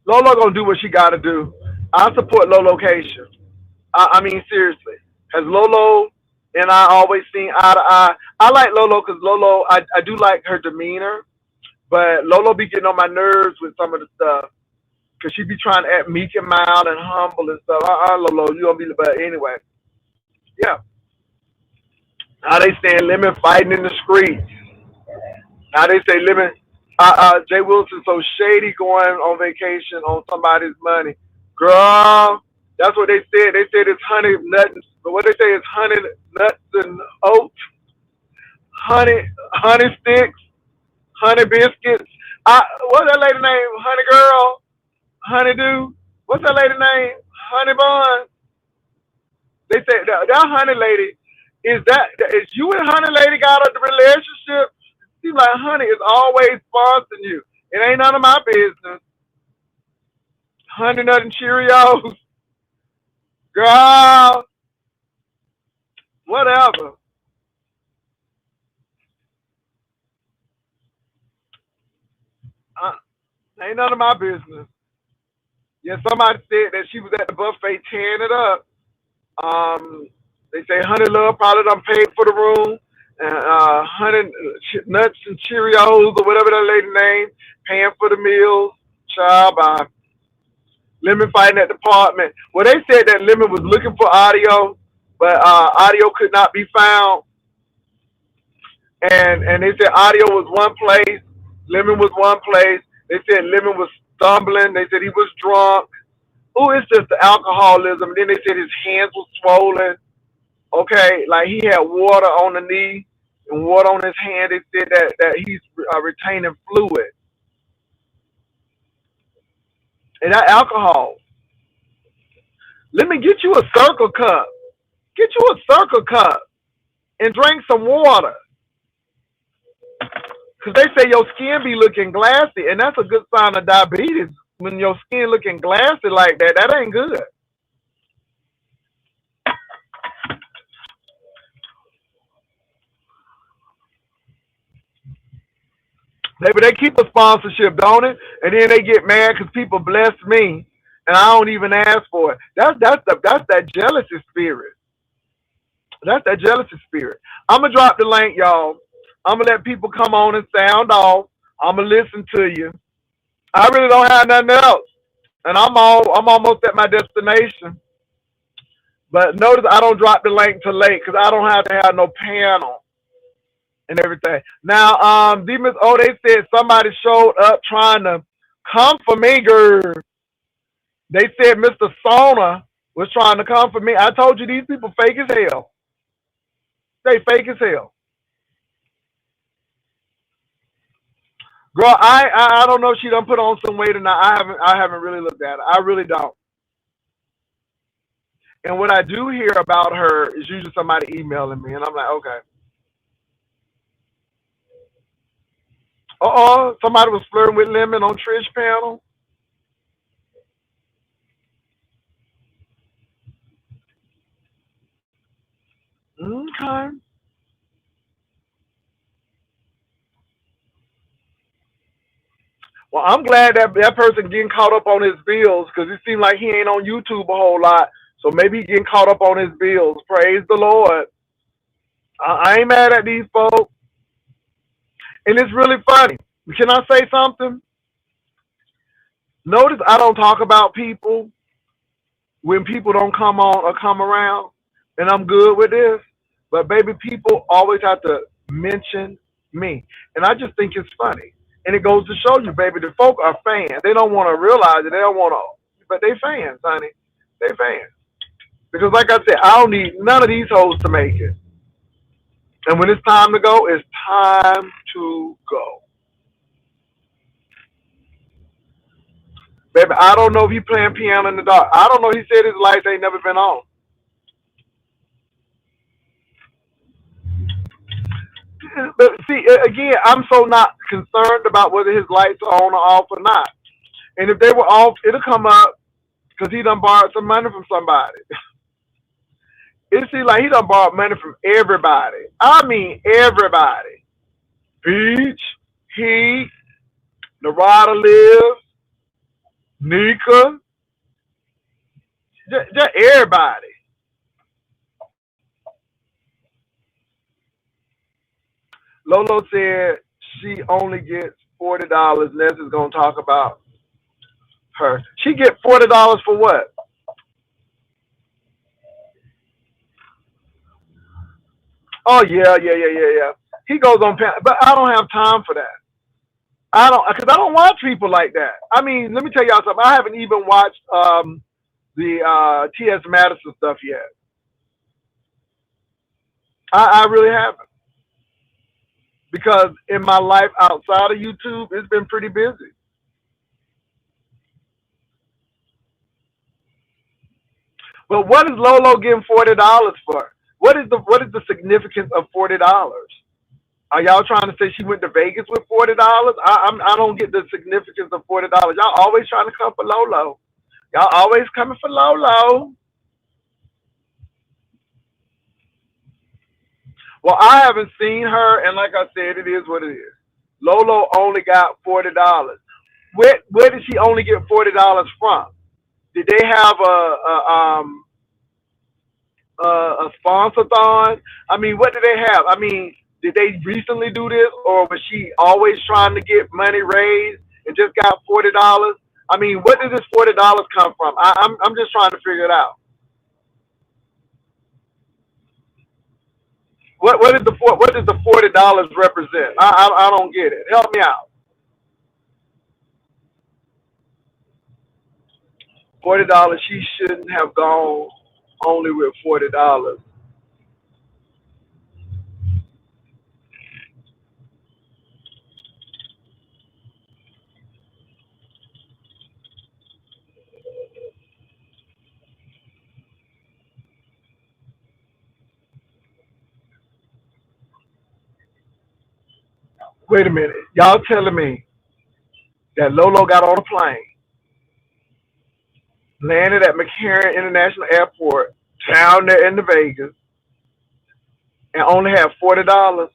Lolo gonna do what she gotta do. I support low location. I mean, seriously. Has Lolo and I always seen eye to eye? I like Lolo because Lolo, I do like her demeanor, but Lolo be getting on my nerves with some of the stuff because she be trying to act meek and mild and humble and stuff. Lolo, you gonna be, but anyway, yeah. Now they saying Lemon fighting in the streets. Now they say Lemon, Jay Wilson so shady going on vacation on somebody's money. Girl, that's what they said. They said it's honey nuts, but what they say is honey nuts and oats, honey, honey sticks, honey biscuits. What's that lady name? Honey girl, honeydew. What's that lady name? Honey bun. They say that honey lady is you and honey lady got a relationship? She's like, honey is always sponsoring you. It ain't none of my business. Honey nut and Cheerios. Girl, whatever. Uh, Ain't none of my business. Yeah, somebody said that she was at the buffet tearing it up. They say Honey Love probably done paid for the room. Honey Nuts and Cheerios or whatever that lady name, paying for the meals. Child, by Lemon fighting at the department. Well, they said that Lemon was looking for audio, but audio could not be found. And they said audio was one place, Lemon was one place. They said Lemon was stumbling. They said he was drunk. Oh, it's just the alcoholism. And then they said his hands were swollen. Okay, like he had water on the knee and water on his hand. They said that he's retaining fluid. And that alcohol. Let me get you a circle cup. Get you a circle cup and drink some water. Because they say your skin be looking glassy, and that's a good sign of diabetes. When your skin looking glassy like that, that ain't good. They keep a sponsorship, don't it? And then they get mad because people bless me, and I don't even ask for it. That's that jealousy spirit. That's that jealousy spirit. I'm gonna drop the link, y'all. I'm gonna let people come on and sound off. I'm gonna listen to you. I really don't have nothing else. and I'm almost at my destination. But notice I don't drop the link till late because I don't have to have no panel and everything. Now, Demons, oh, they said somebody showed up trying to come for me, girl. They said Mr. Sona was trying to come for me. I told you these people fake as hell. They fake as hell. Girl, I don't know if she done put on some weight or not. I haven't really looked at it. I really don't. And what I do hear about her is usually somebody emailing me, and I'm like, okay. Somebody was flirting with Lemon on Trish panel. Okay. Well, I'm glad that that person getting caught up on his bills because it seemed like he ain't on YouTube a whole lot. So maybe he getting caught up on his bills. Praise the Lord. I ain't mad at these folks. And it's really funny. Can I say something? Notice I don't talk about people when people don't come on or come around. And I'm good with this. But baby, people always have to mention me. And I just think it's funny. And it goes to show you, baby, the folk are fans. They don't want to realize it. They don't want to. But they fans, honey. They fans. Because like I said, I don't need none of these hoes to make it. And when it's time to go, it's time to go. Baby, I don't know if he playing piano in the dark. I don't know. He said his lights ain't never been on. But see, again, I'm so not concerned about whether his lights are on or off or not. And if they were off, it'll come up because he done borrowed some money from somebody. It seems like he done borrowed money from everybody. I mean, everybody. Beach, Heat, Narada Lives, Nika, just everybody. Lolo said she only gets $40. Ness is gonna talk about her. She get $40 for what? Oh yeah. He goes on, but I don't have time for that. I don't, because I don't watch people like that. I mean, let me tell y'all something. I haven't even watched the T.S. Madison stuff yet. I really haven't because in my life outside of YouTube, it's been pretty busy. But what is Lolo getting $40 for? What is the significance of $40? Are y'all trying to say she went to Vegas with $40? I don't get the significance of $40. Y'all always trying to come for Lolo. Y'all always coming for Lolo. Well, I haven't seen her, and like I said, it is what it is. Lolo only got $40. Where did she only get $40 from? Did they have a sponsor-thon? I mean, what did they have? I mean, did they recently do this, or was she always trying to get money raised and just got $40? I mean, where did this $40 come from? I'm just trying to figure it out. What does the $40 represent? I don't get it. Help me out. $40. She shouldn't have gone only with $40. Wait a minute. Y'all telling me that Lolo got on a plane, landed at McCarran International Airport, down there in the Vegas, and only had $40?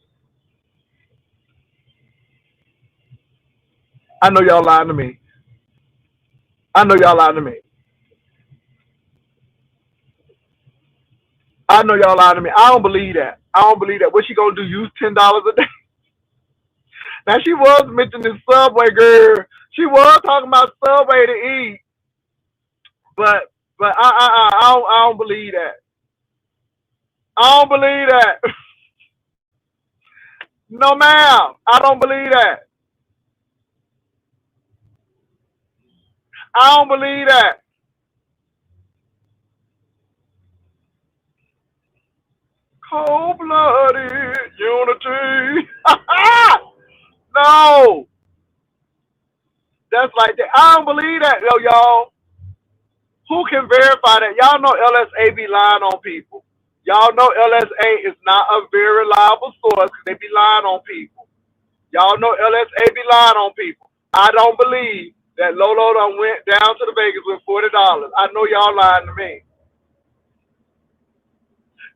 I know y'all lying to me. I know y'all lying to me. I know y'all lying to me. I don't believe that. I don't believe that. What she gonna do? Use $10 a day? Now she was mentioning Subway, girl. She was talking about Subway to eat. But I don't believe that. I don't believe that. No, ma'am. I don't believe that. I don't believe that. Cold blooded unity. No, that's like that. I don't believe that, yo, y'all. Who can verify that? Y'all know LSA be lying on people. Y'all know LSA is not a very reliable source because they be lying on people. Y'all know LSA be lying on people. I don't believe that Lolo done went down to the Vegas with $40. I know y'all lying to me.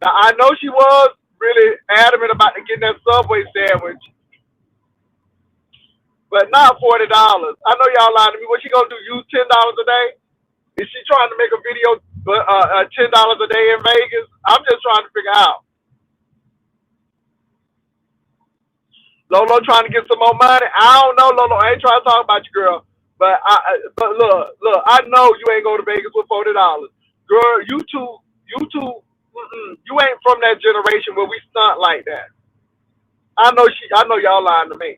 Now I know she was really adamant about getting that Subway sandwich, but not $40. I know y'all lying to me. What she gonna do? Use $10 a day? Is she trying to make a video $10 a day in Vegas? I'm just trying to figure out. Lolo trying to get some more money. I don't know, Lolo. I ain't trying to talk about you, girl. But look. I know you ain't go to Vegas with $40, girl. You ain't from that generation where we stunt like that. I know y'all lying to me.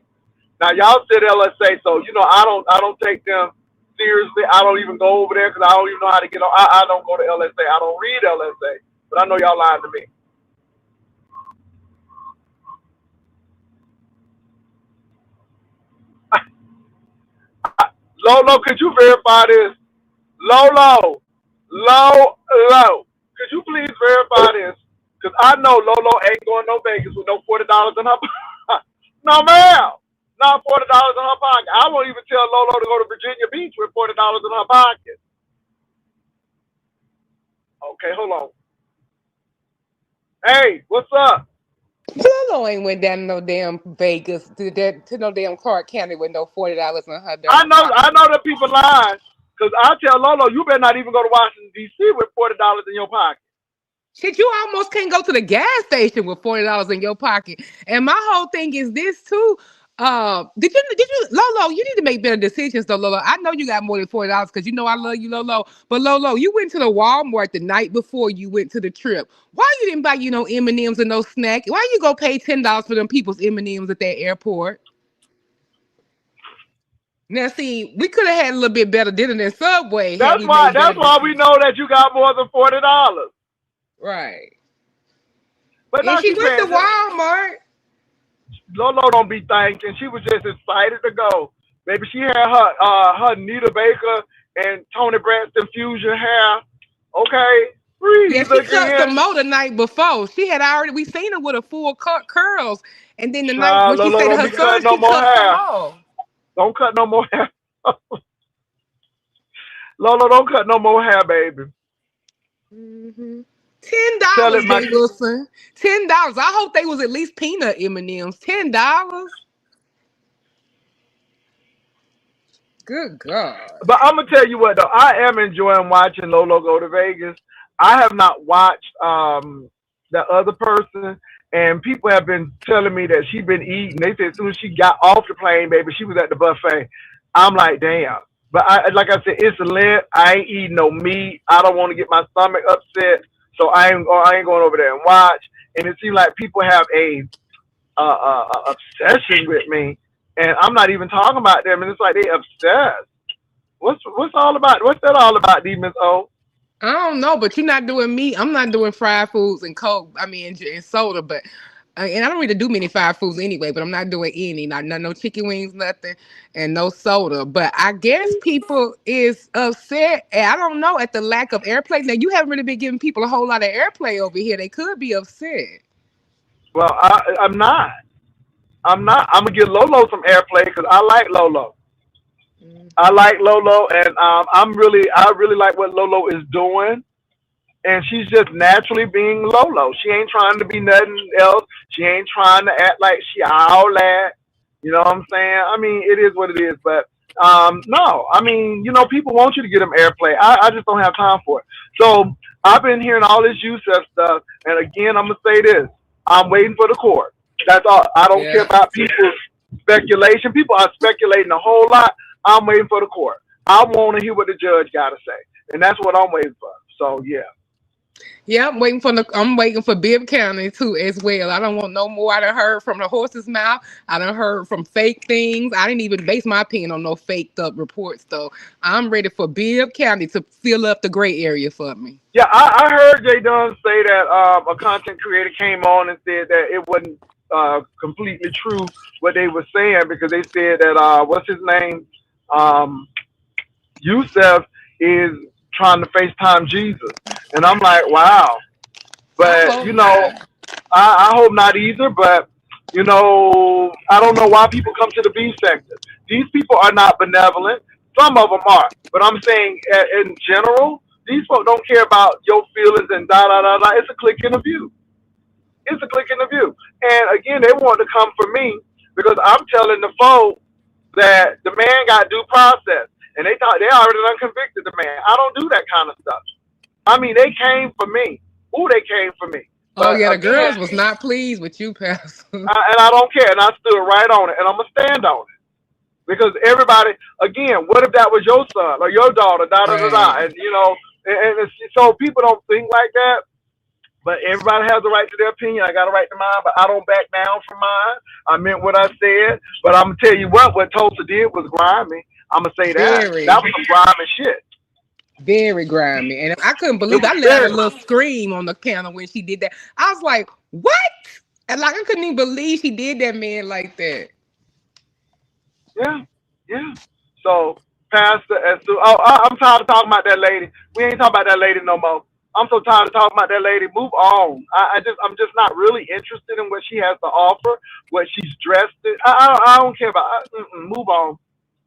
Now y'all said LSA, so I don't take them seriously. I don't even go over there because I don't even know how to get on. I don't go to LSA. I don't read LSA, but I know y'all lying to me. Lolo, could you verify this? Lolo, Lolo, could you please verify this? Because I know Lolo ain't going no Vegas with no $40 in her pocket. No, ma'am. Not $40 in her pocket. I won't even tell Lolo to go to Virginia Beach with $40 in her pocket. Okay, hold on. Hey, what's up? Lolo ain't went down to no damn Vegas to no damn Clark County with no $40 in her damn I pocket. know the people lying. Because I tell Lolo, you better not even go to Washington, D.C. with $40 in your pocket. Shit, you almost can't go to the gas station with $40 in your pocket. And my whole thing is this too. Did you Lolo? You need to make better decisions though, Lolo. I know you got more than $40 because you know I love you, Lolo. But Lolo, you went to the Walmart the night before you went to the trip. Why you didn't buy no M&Ms and no snack? Why you go pay $10 for them people's M&Ms at that airport? Now, see, we could have had a little bit better dinner than Subway had That's we why made that's better why we decisions. know that you got more than $40. Right. But And now she she went to paying. Walmart. Lolo don't be thinking. She was just excited to go. Maybe she had her Nita Baker and Tony Braxton fusion hair. Okay, Yeah, breathe she cut some again. more the night before. We seen her with a full cut curls. And then the night Child, when she Lolo said to don't her be son, cutting no she more cut some hair. more. Don't cut no more hair. Lolo, don't cut no more hair, baby. Mm-hmm. ten Tell it, dollars, my Jay Wilson. $10. I hope they was at least peanut M&Ms. $10. Good God. But I'm gonna tell you what though, I am enjoying watching Lolo go to Vegas. I have not watched the other person, and people have been telling me that she been eating. They said as soon as she got off the plane, baby, she was at the buffet. I'm like, damn. But like I said, it's lit. I ain't eating no meat. I don't want to get my stomach upset, so I ain't going over there and watch. And it seems like people have a obsession with me, and I'm not even talking about them. And it's like they obsessed. What's all about? What's that all about, Demons? Oh, I don't know, but you're not doing meat. I'm not doing fried foods and Coke. I mean, and soda, but and I don't really do many fried foods anyway. But I'm not doing any, not no chicken wings, nothing, and no soda. But I guess people is upset. And I don't know at the lack of airplay. Now you haven't really been giving people a whole lot of airplay over here. They could be upset. well, I'm not. I'm not. I'm gonna give Lolo some airplay because I like Lolo. I like Lolo, and I really like what Lolo is doing. And she's just naturally being Lolo. She ain't trying to be nothing else. She ain't trying to act like she all that. You know what I'm saying? I mean, it is what it is. But no, I mean, people want you to get them airplay. I just don't have time for it. So I've been hearing all this Yusef stuff, and again, I'm gonna say this: I'm waiting for the court. That's all. I don't care Yeah. about people's speculation. People are speculating a whole lot. I'm waiting for the court. I want to hear what the judge got to say. and that's what I'm waiting for. So yeah. Yeah, I'm waiting for Bibb County too as well. I don't want no more. I done heard from the horse's mouth. I done heard from fake things. I didn't even base my opinion on no faked up reports though. I'm ready for Bibb County to fill up the gray area for me. Yeah, I heard Jay Dunn say that a content creator came on and said that it wasn't completely true what they were saying because they said that what's his name, um, Yusef is trying to FaceTime Jesus, and I'm like, wow. I But hope not. I hope not either. But I don't know why people come to the B sector. These people are not benevolent. Some of them are, but I'm saying in general, these folks don't care about your feelings and da da da da. It's a click in the view. It's a click in the view. And again, they want to come for me because I'm telling the folks that the man got due process, and they thought they already done convicted the man. I don't do that kind of stuff. I mean, they came for me. Ooh, they came for me. Oh But yeah, the again, girls was not pleased with you, Pastor. and I don't care, and I stood right on it, and I'm gonna stand on it because everybody. Again, what if that was your son or your daughter? Da da da da. Right. And so people don't think like that. But everybody has a right to their opinion. I got a right to mine, but I don't back down from mine. I meant what I said. But I'm gonna tell you what Tulsa did was grimy. I'm gonna say that. Very, That was some grimy shit. very grimy. And I couldn't It believe was I let out a very little scream on the panel when she did that. I was like, what? And like I couldn't even believe she did that man like that. yeah, yeah. So Pastor, I'm tired of talking about that lady. We ain't talking about that lady no more. I'm so tired of talking about that lady. Move on. I'm just not really interested in what she has to offer, what she's dressed in. I don't care about. Move on.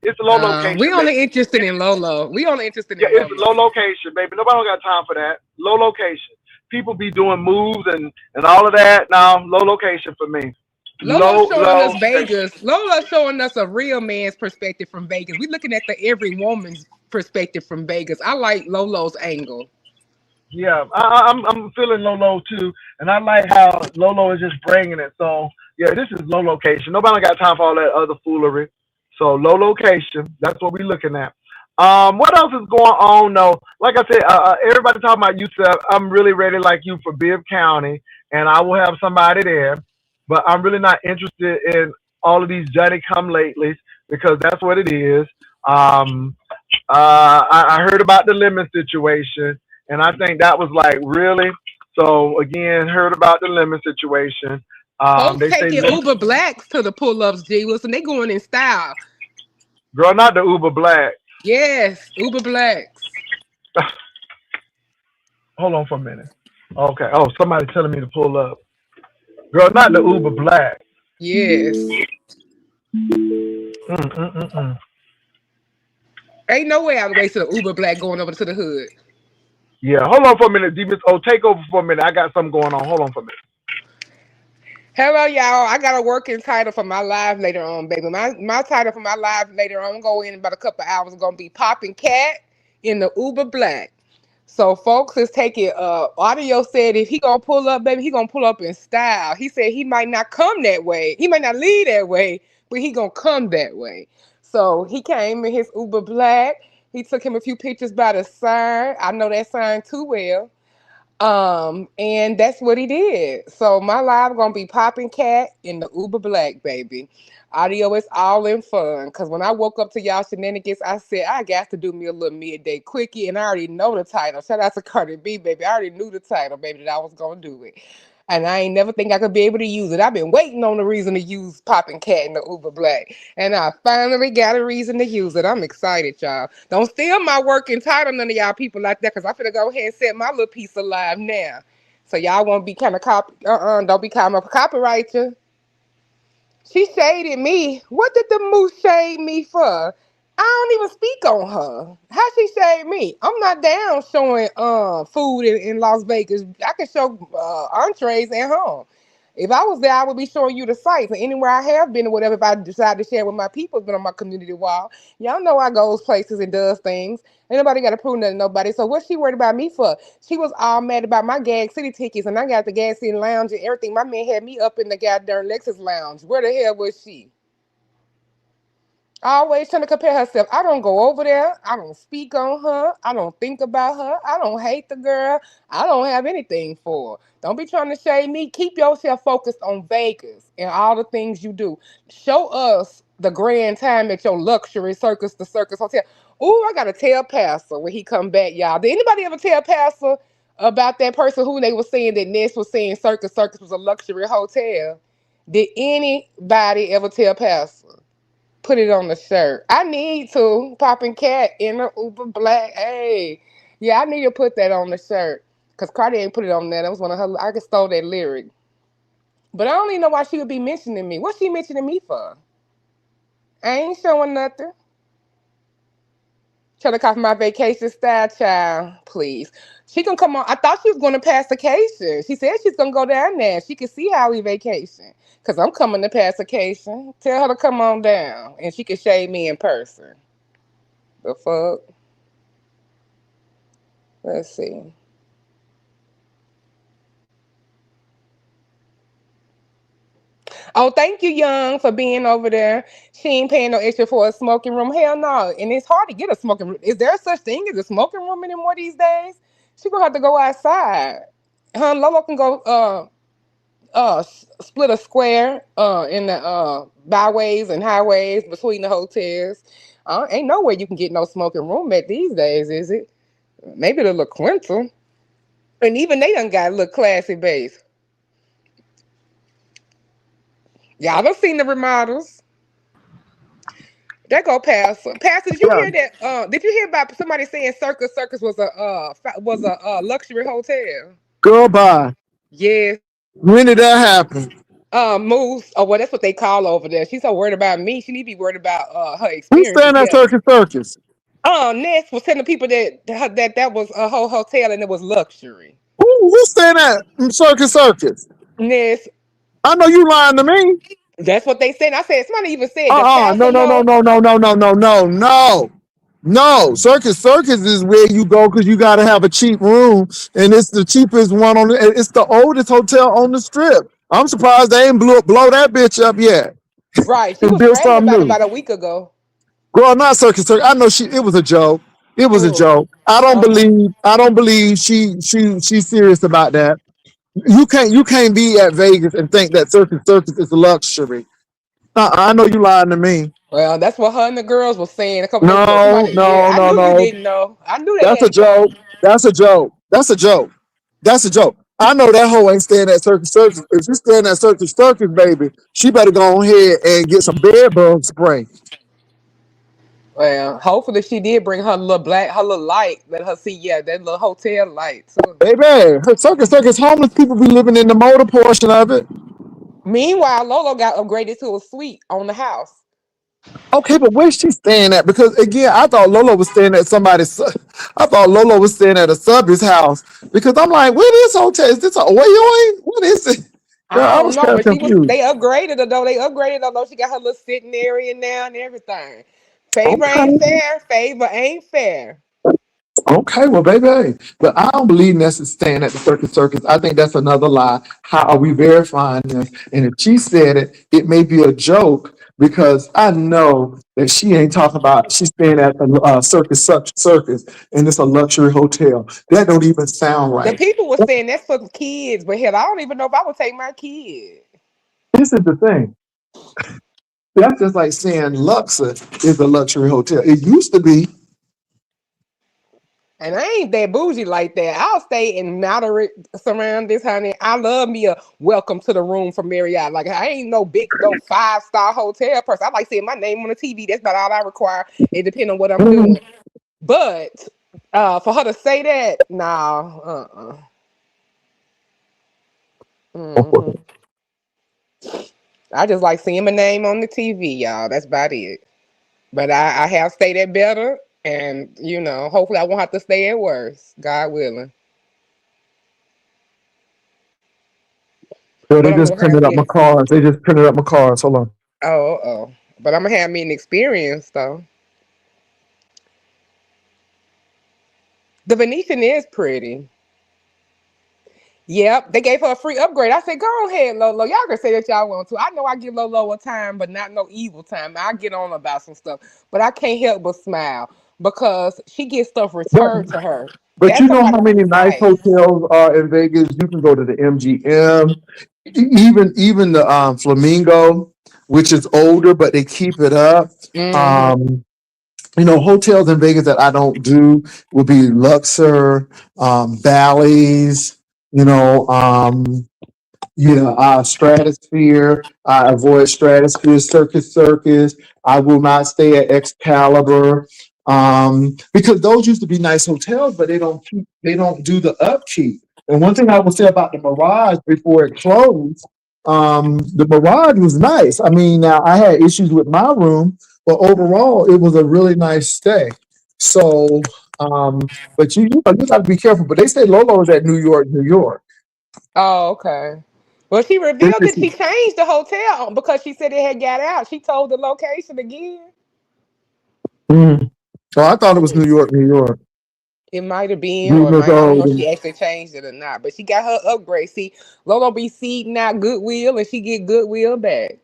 It's a low We location, baby. only interested in Lolo. We only interested Yeah, in it's low Lolo. location, baby. Nobody don't got time for that. Low location. People be doing moves and all of that. Now, low location for me. Lolo Low showing us location. Vegas. Lolo showing us a real man's perspective from Vegas. We looking at the every woman's perspective from Vegas. I like Lolo's angle. Yeah, I'm feeling Lolo too, and I like how Lolo is just bringing it. So yeah, this is low location. Nobody got time for all that other foolery. So low location. That's what we're looking at. What else is going on though? Like I said, everybody talking about Yusef. I'm really ready like you for Bibb County, and I will have somebody there. But I'm really not interested in all of these Johnny come latelys because that's what it is. Um, I heard about the lemon situation, and I think that was like really. So again, heard about the lemon situation. Folks They say, taking Uber Blacks to the pull-ups, G Wilson. They going in style. girl, not the Uber Black. Yes, Uber Blacks. Hold on for a minute. Okay. Oh, somebody telling me to pull up. Girl, not the Uber Black. Yes. Mm, mm, mm, mm. Ain't no way I would waste an Uber Black going over to the hood. Yeah, hold on for a minute, Demus. Oh, take over for a minute. I got something going on. Hold on for a minute. Hello, y'all. I got a working title for my live later on, baby. My title for my live later on, go in about a couple hours, gonna be Popping Cat in the Uber Black. So folks is taking audio said if he gonna pull up, baby, he gonna pull up in style. He said he might not come that way. He might not leave that way, but he gonna come that way. So he came in his Uber Black. He took him a few pictures by the sign. I know that sign too well. And that's what he did. So my live gonna be Popping Cat in the Uber Black, baby. Audio is all in fun. Cause when I woke up to y'all shenanigans, I said I got to do me a little midday quickie, and I already know the title. Shout out to Cardi B, baby. I already knew the title, baby, that I was gonna do it. And I ain't never think I could be able to use it. I've been waiting on the reason to use Popping Cat in the Uber Black. And I finally got a reason to use it. I'm excited, y'all. Don't steal my working title, none of y'all people like that, because I'm finna go ahead and set my little piece alive now. So y'all won't be kind of don't be kind of copyright you. She shaded me. What did the moose shade me for? I don't even speak on her. How she shade me? I'm not down showing food in Las Vegas. I can show entrees at home. If I was there, I would be showing you the sights. And anywhere I have been or whatever, if I decide to share with my people, it's been on my community wall. Y'all know I goes places and does things. Ain't nobody got to prove nothing to nobody. So what she worried about me for? She was all mad about my Gag City tickets, and I got the Gag City Lounge and everything. My man had me up in the goddamn Lexus Lounge. Where the hell was she? Always trying to compare herself. I don't go over there. I don't speak on her. I don't think about her. I don't hate the girl. I don't have anything for her. Don't be trying to shade me. Keep yourself focused on Vegas and all the things you do. Show us the grand time at your luxury circus, the circus hotel. Ooh, I gotta tell Pastor when he come back, y'all. Did anybody ever tell Pastor about that person who they were saying that Ness was saying circus was a luxury hotel? Did anybody ever tell Pastor? Put it on the shirt. I need to. Popping cat in the Uber black. Hey. Yeah, I need to put that on the shirt. Because Cardi ain't put it on there. That was one of her. I could stole that lyric. But I don't even know why she would be mentioning me. What's she mentioning me for? I ain't showing nothing. Trying to copy my vacation style, child. Please. She can come on. I thought she was going to pass vacation. She said she's going to go down there. She can see how we vacation. Because I'm coming to pass vacation. Tell her to come on down. And she can shade me in person. The fuck? Let's see. Oh, thank you, Young, for being over there. She ain't paying no extra for a smoking room. Hell no. And it's hard to get a smoking room. Is there such thing as a smoking room anymore these days? She gonna have to go outside. Her and Lolo can go split a square in the byways and highways between the hotels. Ain't nowhere you can get no smoking room at these days, is it? Maybe the La Quinta. And even they done got a little classy base. Y'all done seen the remodels. That go Pastor. Pastor, did you Yeah, hear that? Did you hear about somebody saying Circus was a luxury hotel? girl, bye. Yes. When did that happen? Moose. Oh well, that's what they call over there. She's so worried about me. She need to be worried about her Who's experiences. staying at Yeah. Circus Circus? Ness was telling people that was a whole hotel and it was luxury. Who's staying at Circus Circus? Ness. I know you lying to me. That's what they said. I said somebody even said, "Does No, Pastor no, no, know?" no, no, no, no, no, no, no. No, Circus is where you go because you got to have a cheap room, and it's the cheapest one on the. It's the oldest hotel on the strip. I'm surprised they ain't blow that bitch up yet Right. She and was build bragging something about it new. about a week ago. Girl, not Circus Circus. I know she. It was a joke. It was a Who? joke. I don't Oh. believe. I don't believe she's serious about that. You can't be at Vegas and think that Circus Circus is a luxury. I know you lying to me. Well, that's what her and the girls were saying a couple days ago. No, Somebody, yeah, no, I no, knew you no. didn't know. I knew they That's a hadn't told joke. you. That's a joke. That's a joke. That's a joke. I know that hoe ain't staying at Circus Circus. If she's staying at Circus Circus, baby, she better go ahead and get some bed bug spray. Well, hopefully she did bring her little light, let her see, yeah, that little hotel light too. Baby, her Circus Circus homeless people be living in the motor portion of it. Meanwhile, Lolo got upgraded to a suite on the house. Okay, but where's she staying at? Because again, I thought Lolo was staying at somebody's. I thought Lolo was staying at a subby's house because I'm like, where is this hotel? Is this a Oyoing? What is it? Girl, I I don't was know, kind of but confused. they upgraded her though. They upgraded her though. She got her little sitting area now and everything. Favor ain't Okay. fair. Favor ain't fair. Okay, well, baby, but I don't believe Ness is staying at the Circus Circus. I think that's another lie. How are we verifying this? And if she said it, it may be a joke because I know that she ain't talking about she's staying at the Circus Circus and it's a luxury hotel. That don't even sound The right. people were saying that's for kids, but hell, I don't even know if I would take my kid. This is the thing. That's just like saying Luxor is a luxury hotel. It used to be. And I ain't that bougie like that. I'll stay in moderate surroundings, honey. I love me a welcome to the room from Marriott. Like I ain't no big, no 5-star hotel person. I like seeing my name on the TV. That's about all I require. It depends on what I'm doing. But for her to say that, nah, hmm I just like seeing my name on the TV, y'all. That's about it. But I have stayed at better, and hopefully I won't have to stay at worse. God willing. Girl, But they I'm just gonna have printed up me my an cards. They just printed up my cards. Hold on. oh. But I'm gonna have me an experience though. The Venetian is pretty. Yep, they gave her a free upgrade. I said, "Go ahead, Lolo. Y'all can say that y'all want to. I know I give Lolo a time, but not no evil time. I get on about some stuff, but I can't help but smile because she gets stuff But returned to her. but That's you know somebody how who many is nice nice. hotels are in Vegas? You can go to the MGM, even the Flamingo, which is older, but they keep it up. Hmm. Um, hotels in Vegas that I don't do would be Luxor, Bally's, you know, Stratosphere. I avoid Stratosphere, Circus. I will not stay at Excalibur. Because those used to be nice hotels, but they don't do the upkeep. And one thing I will say about the Mirage before it closed, the Mirage was nice. I mean, now I had issues with my room, but overall it was a really nice stay. So, but you got to be careful. But they say Lolo is at New York, New York. Oh, okay. Well, she revealed that she changed the hotel because she said it had got out. She told the location again. Mm. Oh, I thought it was New York, New York. It might have been, or it Goodness, might. I don't know if oh, she actually changed it or not. But she got her upgrade. See, Lolo be seeding out goodwill, and she get goodwill back.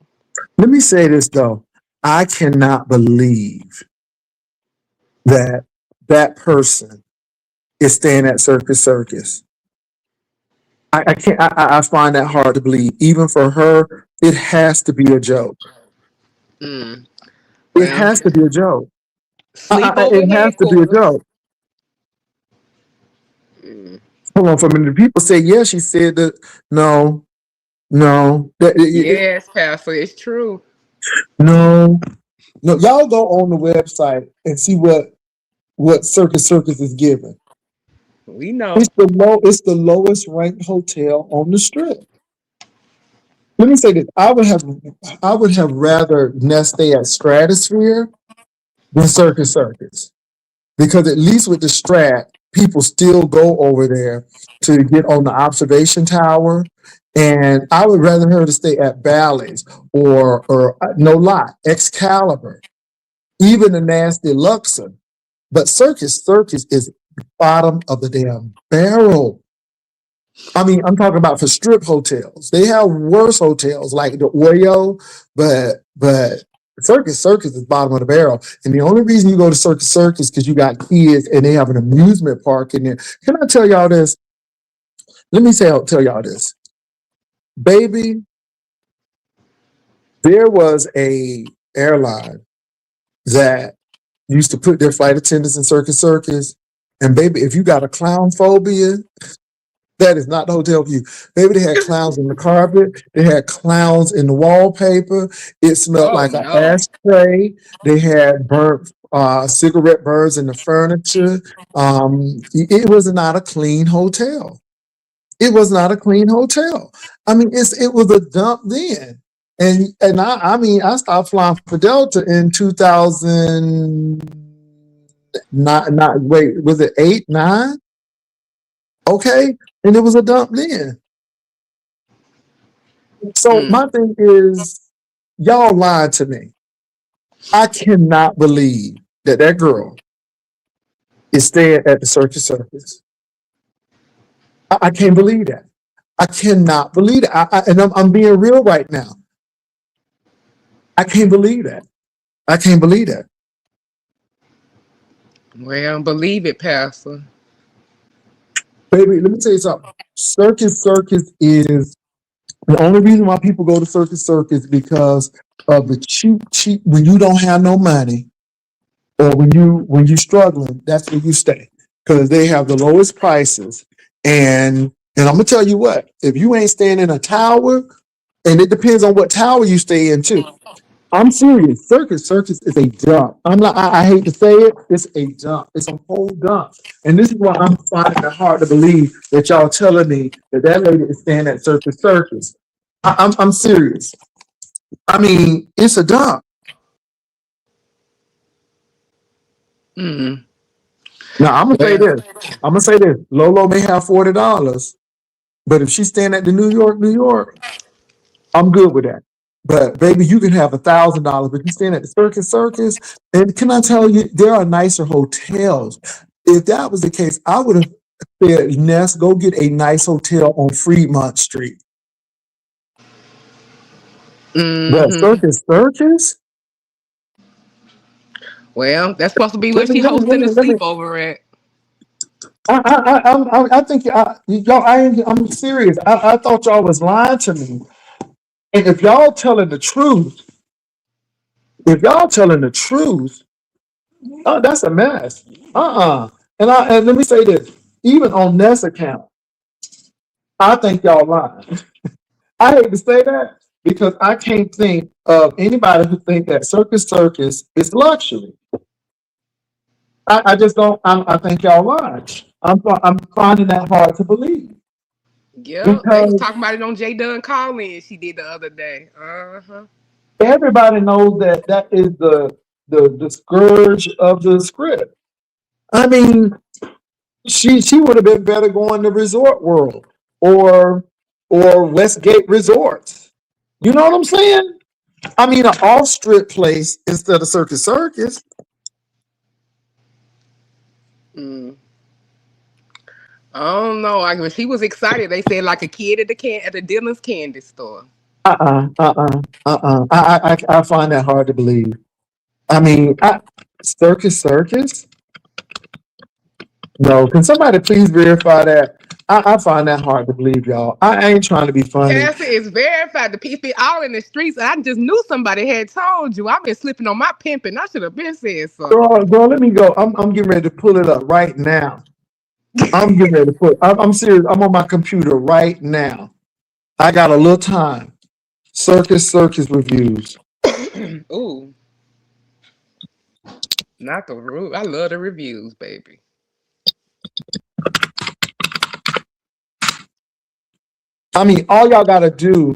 let me say this though. I cannot believe that that person is staying at Circus Circus. I can't. I find that hard to believe. Even for her, it has to be a joke. Mm. It Well, has to be a joke. sleepover It has to be a headquarters. joke. Hold on for a minute. People say yes. She said that. No, no, Yes, Pastor, it's true. no, no. Y'all go on the website and see what Circus Circus is giving. We know. It's the lowest ranked hotel on the strip. Let me say this. I would have rather Nest stay at Stratosphere than Circus Circus. Because at least with the Strat, people still go over there to get on the observation tower. And I would rather her to stay at Bally's or no lie, Excalibur, even the nasty Luxor. But Circus is bottom of the damn barrel. I mean, I'm talking about for strip hotels. They have worse hotels like the Oreo, but Circus is bottom of the barrel. And the only reason you go to Circus because you got kids and they have an amusement park in there. Can I tell y'all this? Let me tell y'all this. Baby, there was a airline that used to put their flight attendants in Circus. And baby, if you got a clown phobia, that is not the hotel for you. Maybe they had clowns in the carpet. They had clowns in the wallpaper. It smelled Oh like an no. ashtray. They had burnt cigarette burns in the furniture. It was not a clean hotel. It was not a clean hotel. I mean, it was a dump then. And I mean, I stopped flying for Delta in 2000. Not wait, was it 8, 9? Okay, and it was a dump then. So Mm. my thing is, y'all lied to me. I cannot believe that that girl is staying at the Circus. I can't believe that. I cannot believe it. And I'm being real right now. I can't believe that. I can't believe that. Well, believe it, Pastor. Baby, let me tell you something. Circus is the only reason why people go to Circus because of the cheap, when you don't have no money or when you struggling, that's where you stay because they have the lowest prices. And I'm gonna tell you what, if you ain't staying in a tower, and it depends on what tower you stay in too. I'm serious. Circus is a dump. I'm not. I hate to say it. It's a dump. It's a whole dump. And this is why I'm finding it hard to believe that y'all telling me that that lady is staying at Circus. I'm serious. I mean, it's a dump. Mm. Now I'm gonna say Well, this. I'm gonna say this. Lolo may have $40, but if she's staying at the New York, I'm good with that. But baby, you can have $1,000, but you're staying at the Circus. And can I tell you, there are nicer hotels. If that was the case, I would have. Said, Ness, go get a nice hotel on Fremont Street. But Mm-hmm. circus? Well, that's supposed to be where Let me, she let me, let hosting me, the let me. sleepover at. I think y'all. I'm serious. I thought y'all was lying to me. And if y'all telling the truth, if y'all telling the truth, oh, that's a mess. And let me say this. Even on Ness account, I think y'all lying. I hate to say that because I can't think of anybody who think that Circus is luxury. I just don't. I think y'all lying. I'm finding that hard to believe Yep, they was because talking about it on J Dunn call-in she did the other day. Uh-huh. everybody knows that that is the scourge of the script. I mean, she would have been better going to Resort World or Westgate Resorts. You know what I'm saying? I mean, an off strip place instead of Circus. Mm. I don't know. Like when she was excited, they said like a kid at the Dylan's candy store. I find that hard to believe. I mean, Circus. No, can somebody please verify that? I find that hard to believe, y'all. I ain't trying to be funny. Cassie is verified. The people all in the streets. I just knew somebody had told you. I've been slipping on my pimping. I should have been said something. Girl, let me go. I'm getting ready to pull it up right now. I'm getting ready to put. I'm serious. I'm on my computer right now. I got a little time. Circus reviews. Ooh, not the roof. I love the reviews, baby. I mean, all y'all got to do.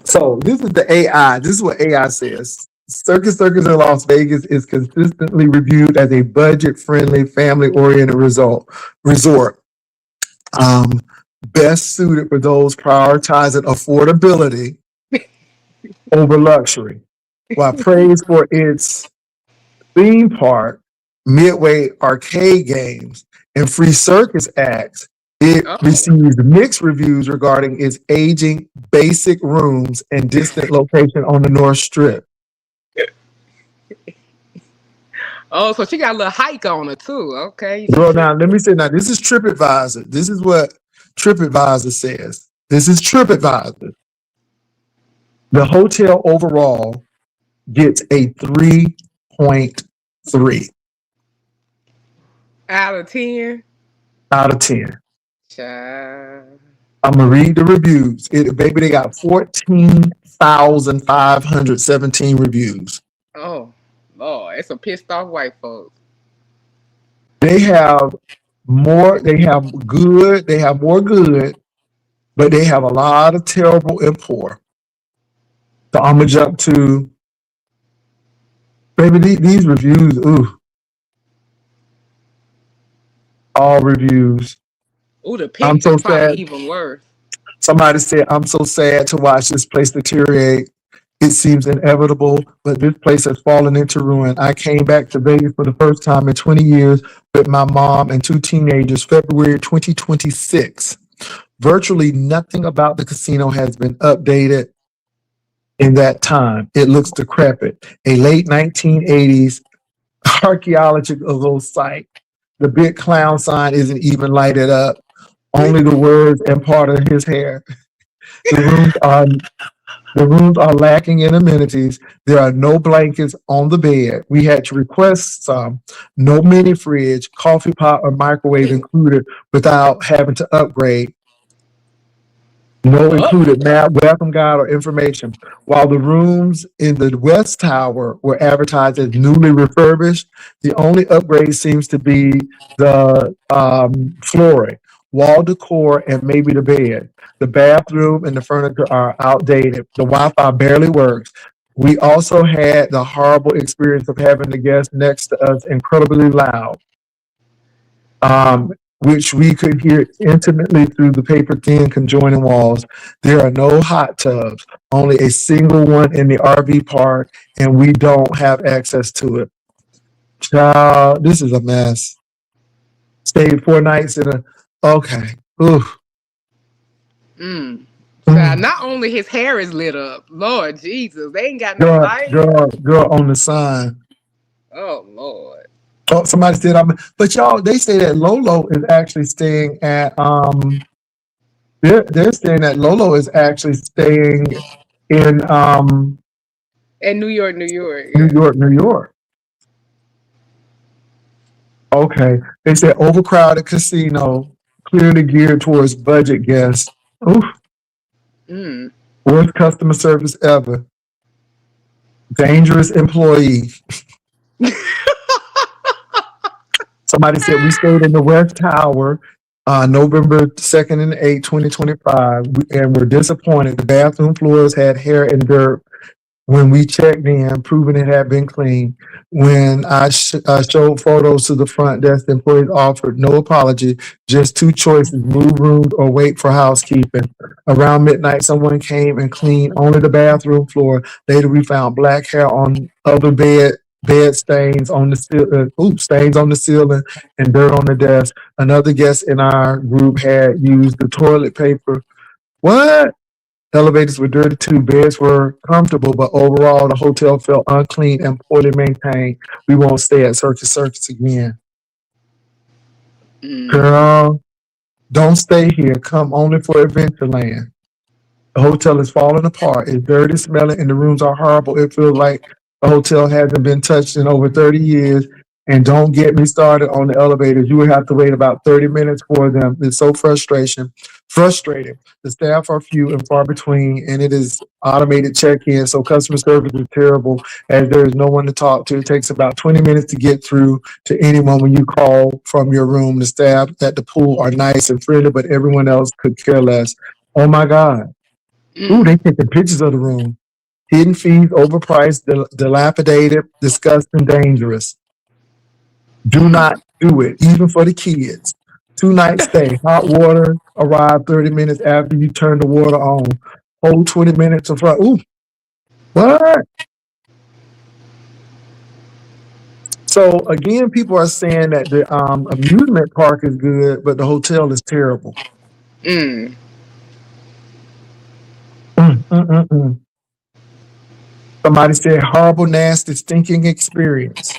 So this is the AI. This is what AI says. Circus in Las Vegas is consistently reviewed as a budget-friendly, family-oriented resort. Um, best suited for those prioritizing affordability over luxury. While praise for its theme park, midway arcade games, and free circus acts, it Oh, received mixed reviews regarding its aging, basic rooms and distant location on the North Strip. oh, so she got a little hike on her too. Okay, she Well, should. now let me say, now this is TripAdvisor. This is what TripAdvisor says. This is TripAdvisor. The hotel overall gets a 3.3 Out of 10. out of 10. Child. I'm gonna read the reviews. Baby, they got 14,517 reviews. Oh, Lord, it's some pissed off white folks. They have more. They have good. They have more good, but they have a lot of terrible and poor. So I'm gonna jump to baby these reviews. Ooh, all reviews. Ooh, the I'm pictures so probably sad. even worse. Somebody said, I'm so sad to watch this place deteriorate. It seems inevitable, but this place has fallen into ruin. I came back to Vegas for the first time in 20 years with my mom and two teenagers, February 2026. Virtually nothing about the casino has been updated in that time. It looks decrepit. A late 1980s archaeological site. The big clown sign isn't even lighted up. Only the words and part of his hair. The rooms are the rooms are lacking in amenities. There are no blankets on the bed. We had to request some. No mini fridge, coffee pot, or microwave included without having to upgrade. No Oh, included map, welcome guide, or information. While the rooms in the West Tower were advertised as newly refurbished, the only upgrade seems to be the flooring, wall decor, and maybe the bed. The bathroom and the furniture are outdated. The Wi-Fi barely works. We also had the horrible experience of having the guests next to us incredibly loud, um, which we could hear intimately through the paper thin conjoining walls. There are no hot tubs, only a single one in the RV park, and we don't have access to it. Child, this is a mess. Stayed 4 nights in a. Okay. Oof. Mm. So Mm. not only his hair is lit up, Lord Jesus, they ain't got no Girl, light. girl on the sign. Oh Lord. Oh, somebody said I'm. But y'all, they say that Lolo is actually staying at. They're saying that Lolo is actually staying in In New York, New York. New Yeah. York, New York. Okay. They said overcrowded casino, clearly geared towards budget guests. Oof. Mm. Worst customer service ever. Dangerous employee. Somebody said we stayed in the West Tower, November 2nd and 8th, 2025, and we're disappointed. The bathroom floors had hair and dirt when we checked in, proving it had been cleaned. When I showed photos to the front desk, the employees offered no apology, just two choices: move rooms or wait for housekeeping. Around midnight, someone came and cleaned only the bathroom floor. Later, we found black hair on other bed stains on the stains on the ceiling and dirt on the desk. Another guest in our group had used the toilet paper. What? Elevators were dirty too. Beds were comfortable, but overall, the hotel felt unclean and poorly maintained. We won't stay at Circus Circus again. Mm. Girl, don't stay here. Come only for Adventureland. The hotel is falling apart. It's dirty, smelling, and the rooms are horrible. It feels like the hotel hasn't been touched in over 30 years. And don't get me started on the elevators. You would have to wait about 30 minutes for them. It's so frustrating. The staff are few and far between, and it is automated check-in. So customer service is terrible as there is no one to talk to. It takes about 20 minutes to get through to anyone when you call from your room. The staff at the pool are nice and friendly, but everyone else could care less. Oh my God. Ooh, Mm. they taking pictures of the room. Hidden fees, overpriced, dilapidated, disgusting, dangerous. Do Mm. not do it, even for the kids. 2 night stay. Hot water arrived 30 minutes after you turn the water on. Hold 20 minutes of front. Ooh, what? So again, people are saying that the amusement park is good, but the hotel is terrible. Mm. Mm, mm, mm, mm. Somebody said horrible, nasty, stinking experience.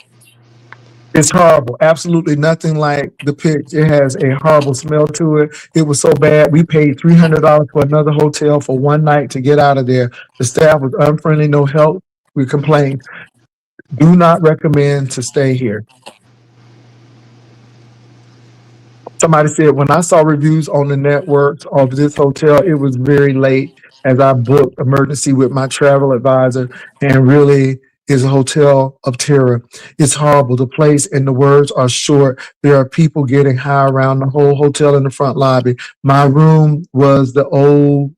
It's horrible. Absolutely nothing like the pitch. It has a horrible smell to it. It was so bad. We paid $300 for another hotel for 1 night to get out of there. The staff was unfriendly, no help. We complained. Do not recommend to stay here. Somebody said when I saw reviews on the networks of this hotel, it was very late as I booked emergency with my travel advisor, and really is a hotel of terror. It's horrible. The place and the words are short. There are people getting high around the whole hotel in the front lobby. My room was the room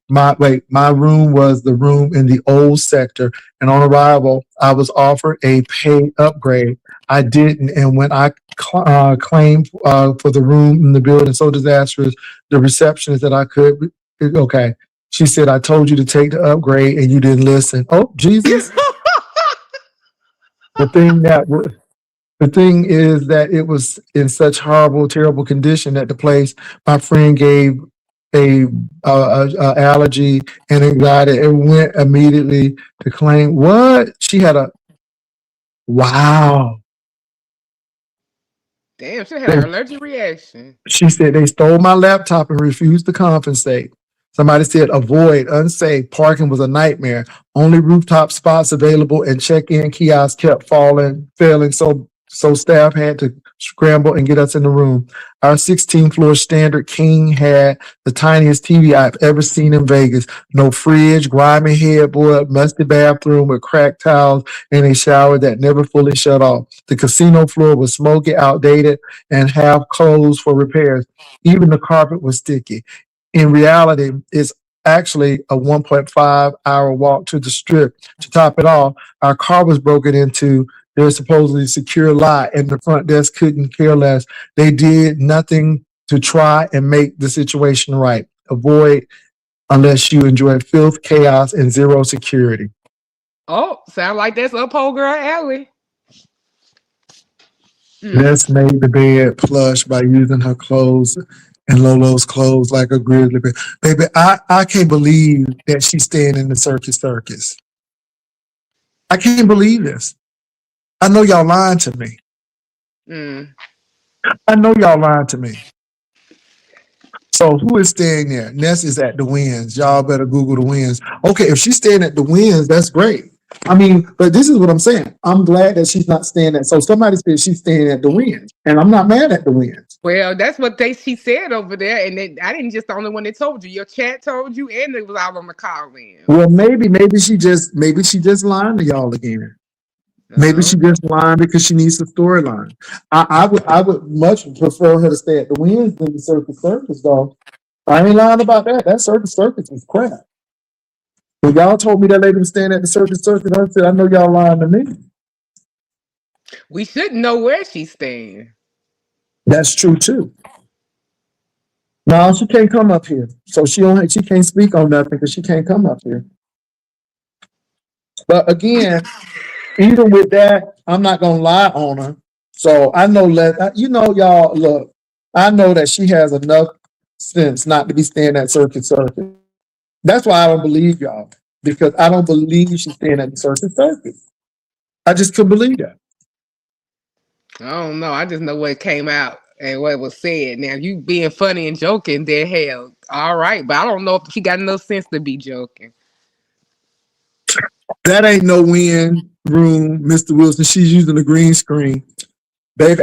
in the old sector, and on arrival, I was offered a pay upgrade. I didn't, and when I claim for the room in the building so disastrous. The receptionist that I could, okay. She said, I told you to take the upgrade and you didn't listen. Oh, Jesus. The thing that the thing is that it was in such horrible, terrible condition that the place my friend gave a allergy and anxiety and went immediately to claim what she had a wow. Damn, she had an allergic reaction. She said they stole my laptop and refused to compensate. Somebody said avoid, unsafe, parking was a nightmare. Only rooftop spots available and check-in kiosks kept failing. So staff had to scramble and get us in the room. Our 16th floor standard king had the tiniest TV I've ever seen in Vegas. No fridge, grimy headboard, musty bathroom with cracked towels, and a shower that never fully shut off. The casino floor was smoky, outdated, and half closed for repairs. Even the carpet was sticky. In reality, it's actually a 1.5 hour walk to the strip. To top it off, our car was broken into. There's supposedly a secure lot, and the front desk couldn't care less. They did nothing to try and make the situation right. Avoid unless you enjoy filth, chaos, and zero security. Oh, sound like that's up old girl alley. Mm. Ness made the bed plush by using her clothes and Lolo's clothes like a grizzly bear. Baby, I can't believe that she's staying in the circus. I can't believe this. I know y'all lying to me. Mm. I know y'all lying to me. So who is staying there? Ness is at the Winds. Y'all better Google the Winds. Okay, if she's staying at the Winds, that's great. I mean, but this is what I'm saying. I'm glad that she's not staying at. So somebody said she's staying at the Winds, and I'm not mad at the Winds. Well, that's what she said over there, and I didn't just the only one that told you. Your chat told you, and it was all on the call in. Well, maybe she just lying to y'all again. Maybe Oh, she just lying because she needs the storyline. I would much prefer her to stay at the Winds than the Circus though. I ain't lying about that. That Circus is crap. When y'all told me that lady was staying at the Circus, I said, I know y'all lying to me. we shouldn't know where she's staying. That's true too. No, she can't come up here. So she can't speak on nothing because she can't come up here. But again, even with that, I'm not gonna lie on her. So I know y'all look, I know that she has enough sense not to be staying at Circus. That's why I don't believe y'all. Because I don't believe she's staying at the Circus. I just couldn't believe that. I don't know. I just know what came out and what was said. Now, you being funny and joking, then hell, all right. But I don't know if she got enough sense to be joking. That ain't no win room, Mr. Wilson. She's using a green screen. Baby,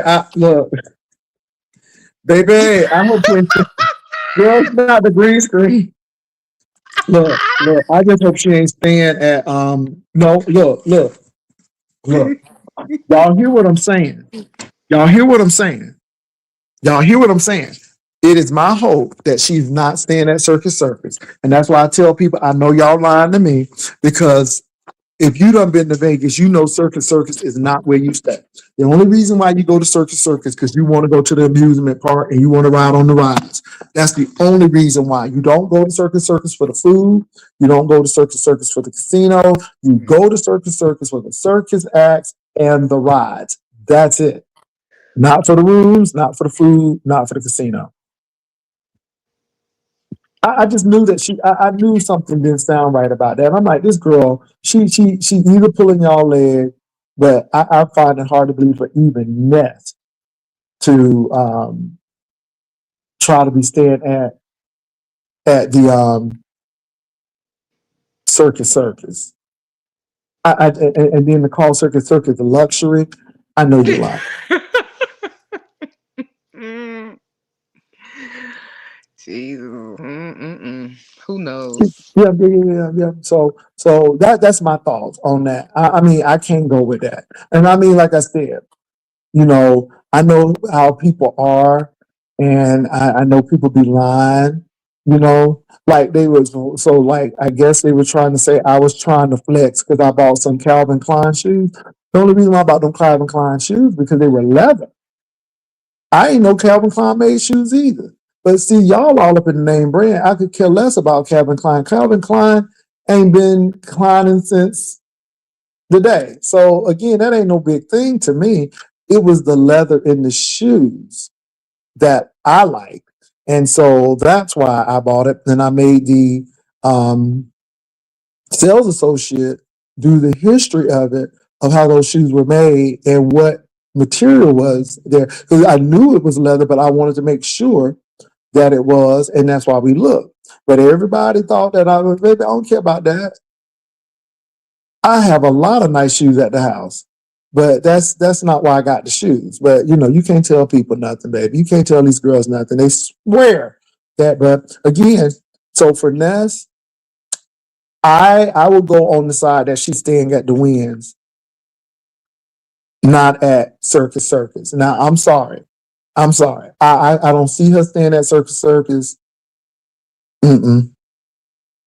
baby, I hope you ain't girl, it's not the green screen. Look, I just hope she ain't staying at no, look. Y'all hear what I'm saying? Y'all hear what I'm saying? Y'all hear what I'm saying? It is my hope that she's not staying at Circus. And that's why I tell people I know y'all lying to me because if you done been to Vegas, you know Circus is not where you stay. The only reason why you go to Circus because you want to go to the amusement park and you want to ride on the rides. That's the only reason why. You don't go to Circus for the food. You don't go to Circus for the casino. You go to Circus for the circus acts and the rides. That's it. Not for the rooms, not for the food, not for the casino. I just knew that I knew something didn't sound right about that. I'm like, this girl, she either pulling y'all leg, but I find it hard to believe for even Ness to try to be staying at the circus. And then to call circus the luxury. I know you're lying. Mm, Jesus. Mm-mm-mm. Who knows? Yeah. So that's my thoughts on that. I mean, I can't go with that. And I mean, like I said, I know how people are, and I know people be lying. Like they was so like I guess they were trying to say I was trying to flex because I bought some Calvin Klein shoes. The only reason why I bought them Calvin Klein shoes because they were leather. I ain't know Calvin Klein made shoes either. But see, y'all all up in the name brand. I could care less about Calvin Klein. Calvin Klein ain't been climbing since the day. So again, that ain't no big thing to me. It was the leather in the shoes that I liked. And so that's why I bought it. And I made the sales associate do the history of it, of how those shoes were made and what material was there. Because I knew it was leather, but I wanted to make sure that it was. And that's why we looked. But everybody thought that I was, baby, I don't care about that. I have a lot of nice shoes at the house, but that's not why I got the shoes. But you can't tell people nothing, baby. You can't tell these girls nothing. They swear that. But again, so for Ness, I will go on the side that she's staying at the Winds, not at Circus. Now I'm sorry. I'm sorry. I don't see her staying at Circus. Mm-mm.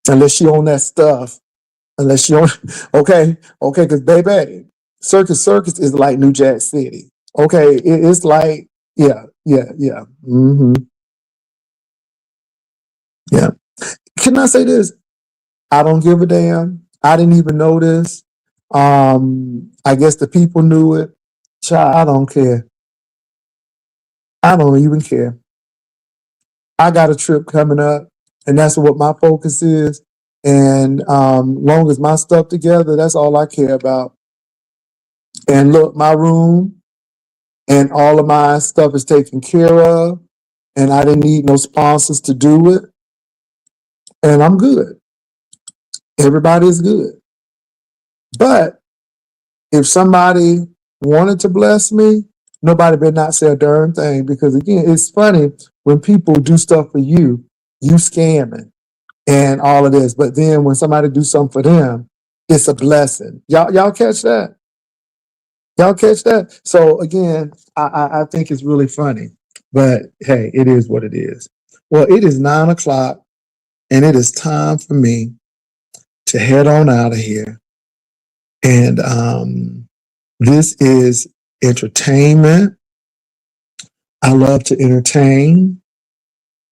Unless she own that stuff. Unless you don't, okay, because baby, Circus is like New Jack City. Okay, it's like, yeah. Yeah. Can I say this? I don't give a damn. I didn't even know this. I guess the people knew it. Child, I don't care. I don't even care. I got a trip coming up, and that's what my focus is. And long as my stuff together, that's all I care about. And look, my room and all of my stuff is taken care of, and I didn't need no sponsors to do it. And I'm good. Everybody is good. But if somebody wanted to bless me, nobody better not say a darn thing, because again, it's funny when people do stuff for you, you scamming and all of this. But then when somebody do something for them, it's a blessing. Y'all catch that? Y'all catch that? So again, I think it's really funny. But hey, it is what it is. Well, it is 9 o'clock, and it is time for me to head on out of here. And this is entertainment. I love to entertain.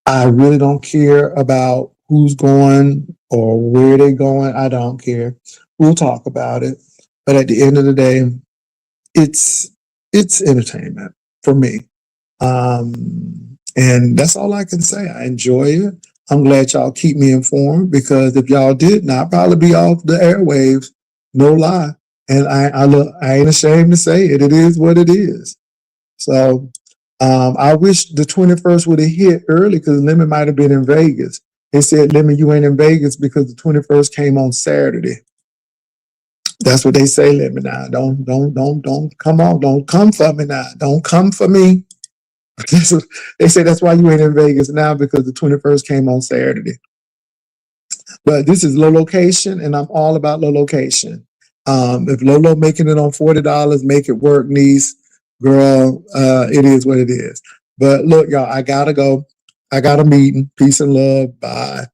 I really don't care about who's going or where they're going. I don't care. We'll talk about it. But at the end of the day, it's entertainment for me. And that's all I can say. I enjoy it. I'm glad y'all keep me informed, because if y'all didn't, I'd probably be off the airwaves. No lie. And I ain't ashamed to say it. It is what it is. So I wish the 21st would have hit early, because Lemon might have been in Vegas. They said, Lemon, you ain't in Vegas because the 21st came on Saturday. That's what they say, Lemon. Now, don't come on. Don't come for me now. Don't come for me. They say that's why you ain't in Vegas now, because the 21st came on Saturday. But this is low location, and I'm all about low location. If Lolo making it on $40, make it work, niece, girl. It is what it is. But look, y'all, I gotta go. I got a meeting. Peace and love. Bye.